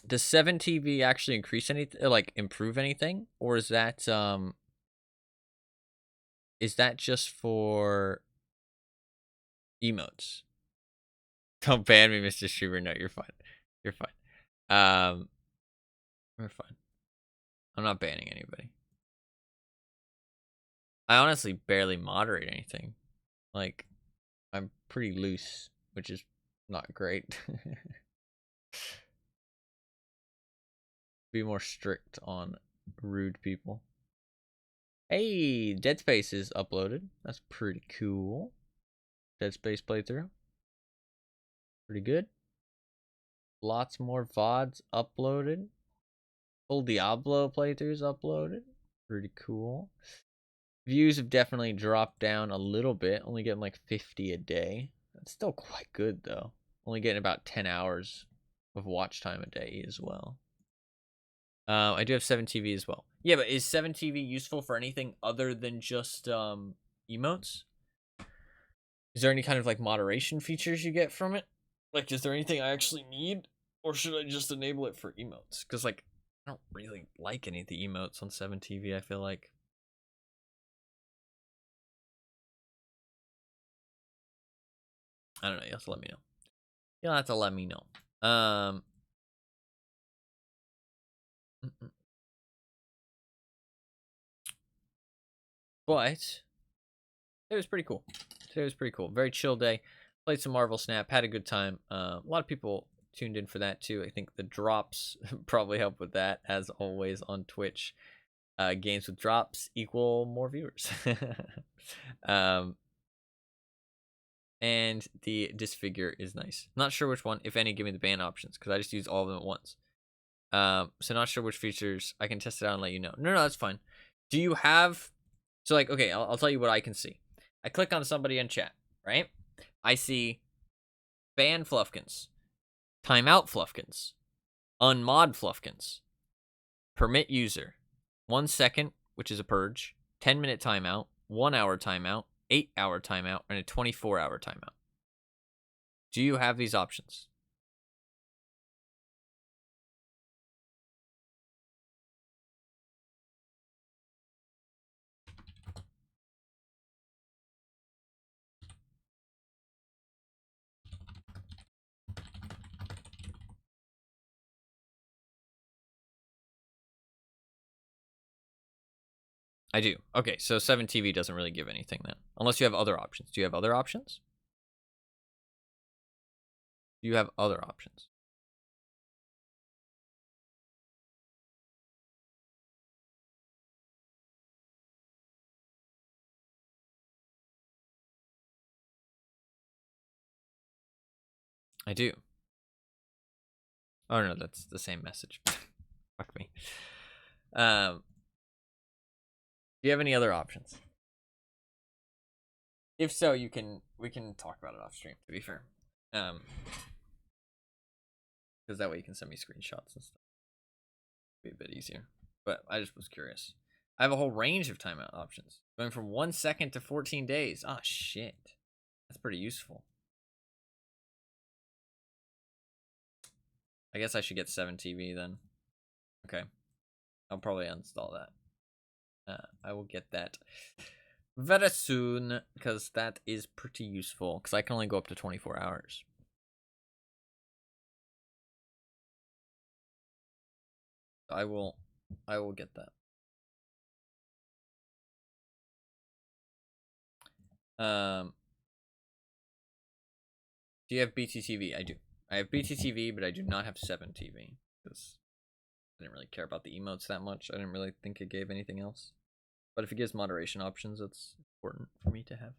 Does 7 TV actually increase anything, like improve anything, or is that just for emotes? Don't ban me, Mr. Streamer. No, you're fine. You're fine. We're fine. I'm not banning anybody. I honestly barely moderate anything. Like, I'm pretty loose, which is not great. Be more strict on rude people. Hey, Dead Space is uploaded. That's pretty cool. Dead Space playthrough. Pretty good. Lots more VODs uploaded. Full Diablo playthroughs uploaded. Pretty cool. Views have definitely dropped down a little bit. Only getting like 50 a day. That's still quite good though. Only getting about 10 hours of watch time a day as well. I do have 7TV as well. Yeah, but is 7TV useful for anything other than just emotes? Is there any kind of like moderation features you get from it? Like, is there anything I actually need? Or should I just enable it for emotes? Because, like, I don't really like any of the emotes on 7TV, I feel like. I don't know. You'll have to let me know. You'll have to let me know. But it was pretty cool. Today was pretty cool. Very chill day. Played some Marvel Snap. Had a good time. A lot of people tuned in for that too. I think the drops probably helped with that, as always on Twitch. Games with drops equal more viewers. And the Disfigure is nice. Not sure which one, if any, give me the ban options, because I just use all of them at once. So not sure which features. I can test it out and let you know. No, that's fine. Do you have... So, like, okay, I'll tell you what I can see. I click on somebody in chat, right? I see ban Fluffkins, timeout Fluffkins, unmod Fluffkins, permit user, 1 second, which is a purge, 10-minute timeout, 1 hour timeout, 8-hour timeout, and a 24-hour timeout. Do you have these options? I do. Okay, so 7TV doesn't really give anything then. Unless you have other options. Do you have other options? Do you have other options? I do. Oh no, that's the same message. Fuck me. Do you have any other options? If so, we can talk about it off stream, to be fair. Because that way you can send me screenshots and stuff. Be a bit easier. But I just was curious. I have a whole range of timeout options. Going from 1 second to 14 days. Oh shit. That's pretty useful. I guess I should get 7TV then. Okay. I'll probably uninstall that. I will get that very soon, because that is pretty useful, because I can only go up to 24 hours. I will get that. Do you have BTTV? I do. I have BTTV, but I do not have 7TV, because I didn't really care about the emotes that much. I didn't really think it gave anything else. But if it gives moderation options, that's important for me to have.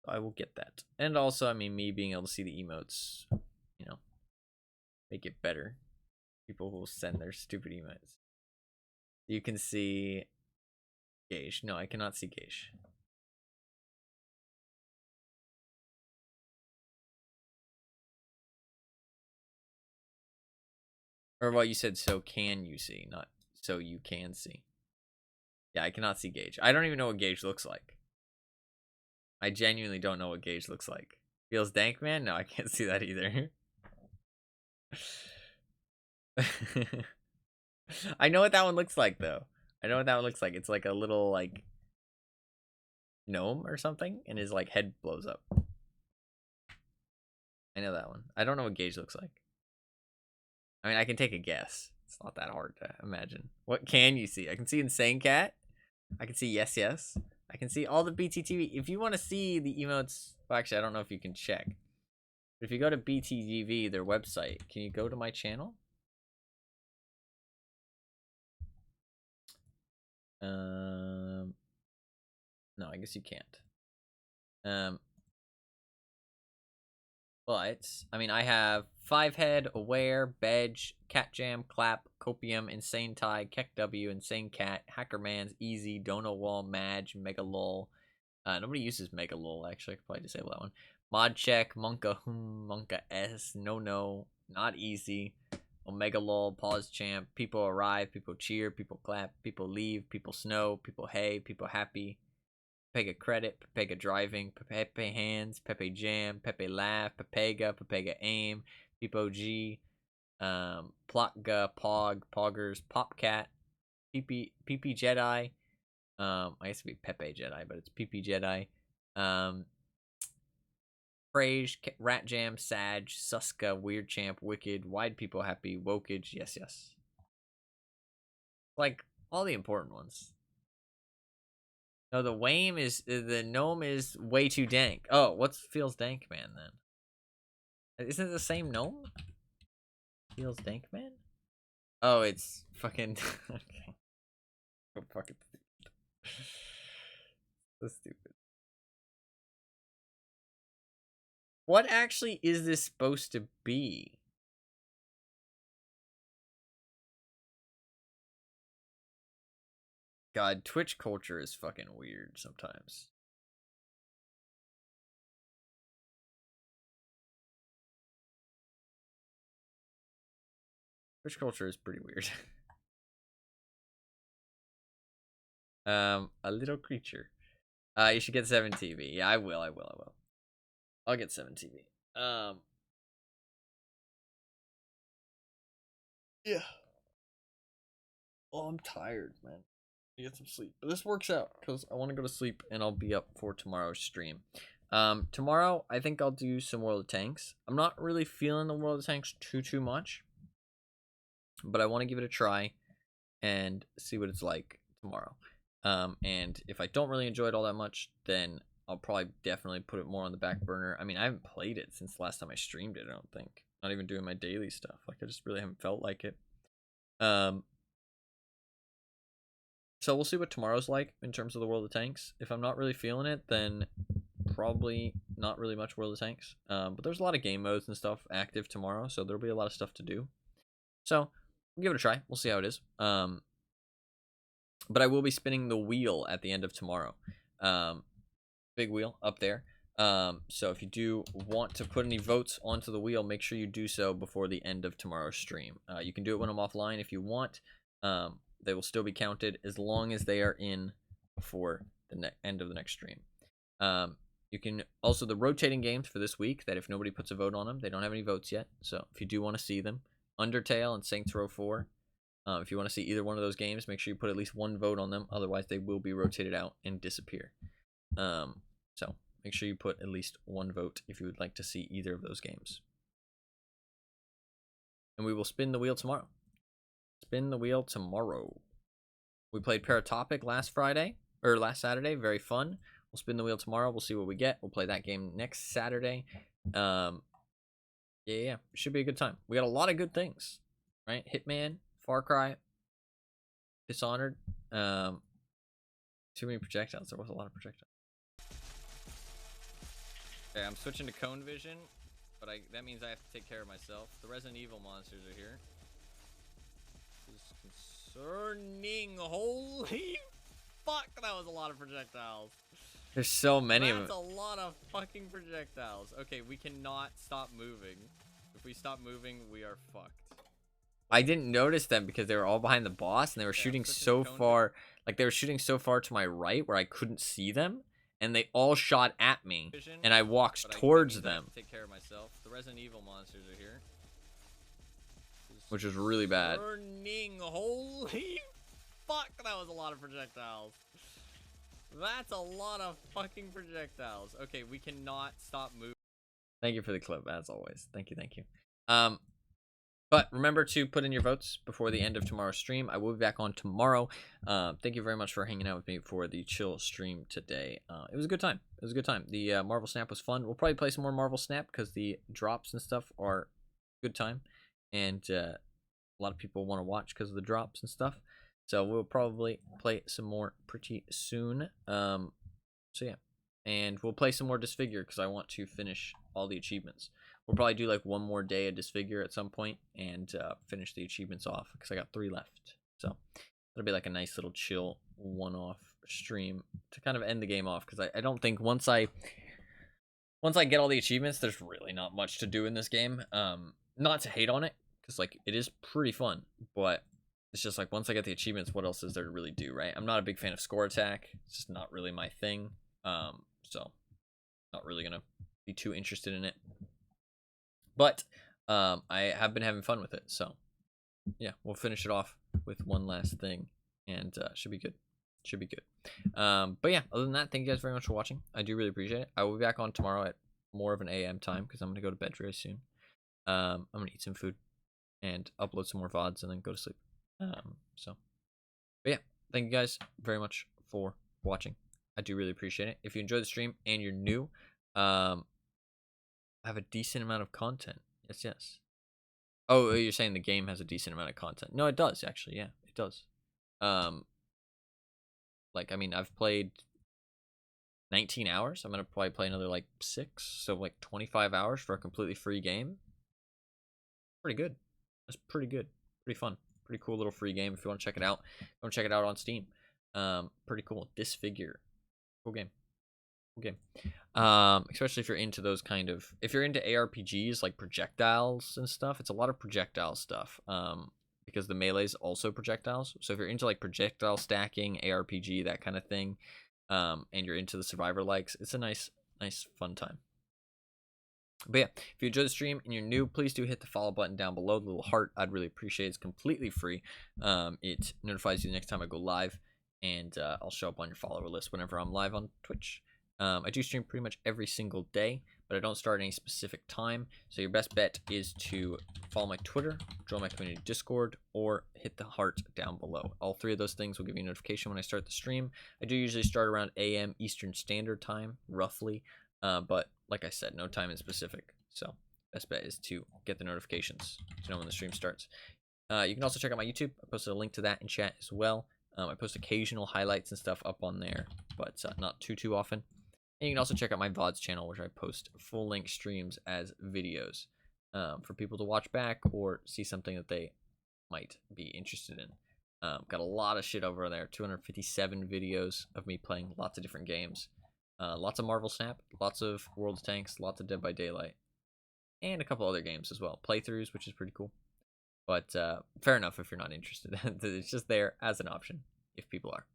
I will get that. And also, I mean, me being able to see the emotes, you know, make it better. People will send their stupid emotes. You can see Gage. No, I cannot see Gage. Or well, you said so can you see, not so you can see. Yeah, I cannot see Gage. I don't even know what Gage looks like. I genuinely don't know what Gage looks like. Feels dank, man? No, I can't see that either. I know what that one looks like, though. I know what that one looks like. It's like a little, like, gnome or something, and his, like, head blows up. I know that one. I don't know what Gage looks like. I mean, I can take a guess. It's not that hard to imagine. What can you see? I can see Insane Cat. I can see yes, yes. I can see all the BTTV. If you want to see the emotes, well, actually, I don't know if you can check. But if you go to BTTV, their website, can you go to my channel? No, I guess you can't. But I mean, I have Five Head, Aware, Bedge, Cat Jam, Clap, Copium, Insane Tide, Keck W, Insane Cat, Hackerman's, Easy, Dono Wall, Madge, Megalol. Nobody uses Megalol, actually. I could probably disable that one. Mod Check, Monka Monka S, No, Not Easy, Omega Lol, Pause Champ, People Arrive, People Cheer, People Clap, People Leave, People Snow, People Hey, People Happy, Pepega Credit, Pepega Driving, Pepe Hands, Pepe Jam, Pepe Laugh, Pepega Aim, People G, Plotga, Pog, Poggers, Popcat, PP Jedi, I guess it'd be Pepe Jedi, but it's PP Jedi, Frage, Rat Jam, Sag, Suska, Weird Champ, Wicked, Wide People Happy, Wokage, yes. Like, all the important ones. No, the gnome is way too dank. Oh, what feels dank, man, then? Isn't it the same gnome? Feels dank, man? Oh, it's fucking... okay. So fucking stupid. So stupid. What actually is this supposed to be? God, Twitch culture is fucking weird sometimes. Twitch culture is pretty weird. A little creature. You should get 7 TV. Yeah, I will. I'll get 7 TV. Yeah. Oh, I'm tired, man. I get some sleep. But this works out because I want to go to sleep and I'll be up for tomorrow's stream. Tomorrow I think I'll do some World of Tanks. I'm not really feeling the World of Tanks too much, but I want to give it a try and see what it's like tomorrow. And if I don't really enjoy it all that much, then I'll probably definitely put it more on the back burner. I mean, I haven't played it since the last time I streamed it, I don't think. Not even doing my daily stuff. Like, I just really haven't felt like it. So we'll see what tomorrow's like in terms of the World of Tanks. If I'm not really feeling it, then probably not really much World of Tanks. But there's a lot of game modes and stuff active tomorrow, so there'll be a lot of stuff to do. So we'll give it a try. We'll see how it is. But I will be spinning the wheel at the end of tomorrow. Big wheel up there. So if you do want to put any votes onto the wheel, make sure you do so before the end of tomorrow's stream. You can do it when I'm offline if you want. They will still be counted as long as they are in before the end of the next stream. You can also, the rotating games for this week, that if nobody puts a vote on them, they don't have any votes yet. So if you do want to see them, Undertale and Saints Row 4. If you want to see either one of those games, make sure you put at least one vote on them. Otherwise, they will be rotated out and disappear. So make sure you put at least one vote if you would like to see either of those games. And we will spin the wheel tomorrow. Spin the wheel tomorrow. We played Paratopic last Saturday. Very fun. We'll spin the wheel tomorrow. We'll see what we get. We'll play that game next Saturday. Yeah. It should be a good time. We got a lot of good things, right? Hitman, Far Cry, Dishonored. Too many projectiles. There was a lot of projectiles. Okay, I'm switching to cone vision, but that means I have to take care of myself. The Resident Evil monsters are here. This is concerning. Holy fuck, that was a lot of projectiles. There's so many of them. That's a lot of fucking projectiles. Okay, we cannot stop moving. If we stop moving, we are fucked. I didn't notice them because they were all behind the boss and they were shooting so far. Like, they were shooting so far to my right where I couldn't see them. And they all shot at me, and I walked towards them. Take care of myself. The Resident Evil monsters are here, which is really bad. Holy fuck, that was a lot of projectiles. That's a lot of fucking projectiles. Okay, we cannot stop moving. Thank you for the clip, as always. Thank you. But remember to put in your votes before the end of tomorrow's stream. I will be back on tomorrow. Thank you very much for hanging out with me for the chill stream today. It was a good time. It was a good time. The Marvel Snap was fun. We'll probably play some more Marvel Snap because the drops and stuff are good time. And a lot of people want to watch because of the drops and stuff. So we'll probably play some more pretty soon. So yeah. And we'll play some more Disfigure because I want to finish all the achievements. We'll probably do like one more day of Disfigure at some point and finish the achievements off because I got 3 left. So it'll be like a nice little chill one-off stream to kind of end the game off because I don't think once I get all the achievements, there's really not much to do in this game. Not to hate on it because like it is pretty fun, but it's just like once I get the achievements, what else is there to really do, right? I'm not a big fan of score attack. It's just not really my thing. So not really gonna be too interested in it. But I have been having fun with it, so yeah, we'll finish it off with one last thing, and should be good. Should be good. But yeah, other than that, thank you guys very much for watching. I do really appreciate it. I will be back on tomorrow at more of an AM time because I'm gonna go to bed very soon. I'm gonna eat some food and upload some more VODs and then go to sleep. But yeah, thank you guys very much for watching. I do really appreciate it. If you enjoyed the stream and you're new, I have a decent amount of content. Yes. Oh, you're saying the game has a decent amount of content. No, it does, actually. Yeah, it does. Like, I mean, I've played 19 hours. I'm going to probably play another, like, 6. So, like, 25 hours for a completely free game. Pretty good. That's pretty good. Pretty fun. Pretty cool little free game. If you want to check it out, go check it out on Steam. Pretty cool. Disfigure. Cool game. Cool game. Especially if you're into those kind of, if you're into ARPGs like projectiles and stuff, it's a lot of projectile stuff. Because the melee is also projectiles. So if you're into like projectile stacking, ARPG, that kind of thing, and you're into the survivor likes, it's a nice fun time. But yeah, if you enjoy the stream and you're new, please do hit the follow button down below, the little heart. I'd really appreciate it. It's completely free. It notifies you the next time I go live, and I'll show up on your follower list whenever I'm live on Twitch. I do stream pretty much every single day, but I don't start at any specific time. So your best bet is to follow my Twitter, join my community Discord, or hit the heart down below. All 3 of those things will give you a notification when I start the stream. I do usually start around AM Eastern Standard Time, roughly. But like I said, no time in specific. So best bet is to get the notifications to know when the stream starts. You can also check out my YouTube. I posted a link to that in chat as well. I post occasional highlights and stuff up on there, but not too often. And you can also check out my VODs channel, which I post full-length streams as videos for people to watch back or see something that they might be interested in. Got a lot of shit over there. 257 videos of me playing lots of different games. Lots of Marvel Snap, lots of World of Tanks, lots of Dead by Daylight, and a couple other games as well. Playthroughs, which is pretty cool. But fair enough if you're not interested. It's just there as an option if people are.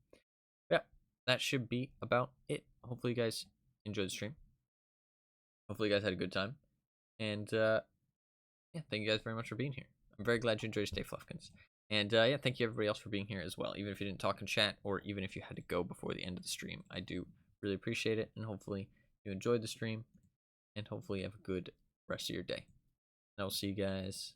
Yeah, that should be about it. Hopefully you guys enjoyed the stream. Hopefully you guys had a good time. And yeah, thank you guys very much for being here. I'm very glad you enjoyed Stay Fluffkins. And yeah, thank you everybody else for being here as well. Even if you didn't talk in chat or even if you had to go before the end of the stream. I do really appreciate it, and hopefully you enjoyed the stream, and hopefully you have a good rest of your day. And I will see you guys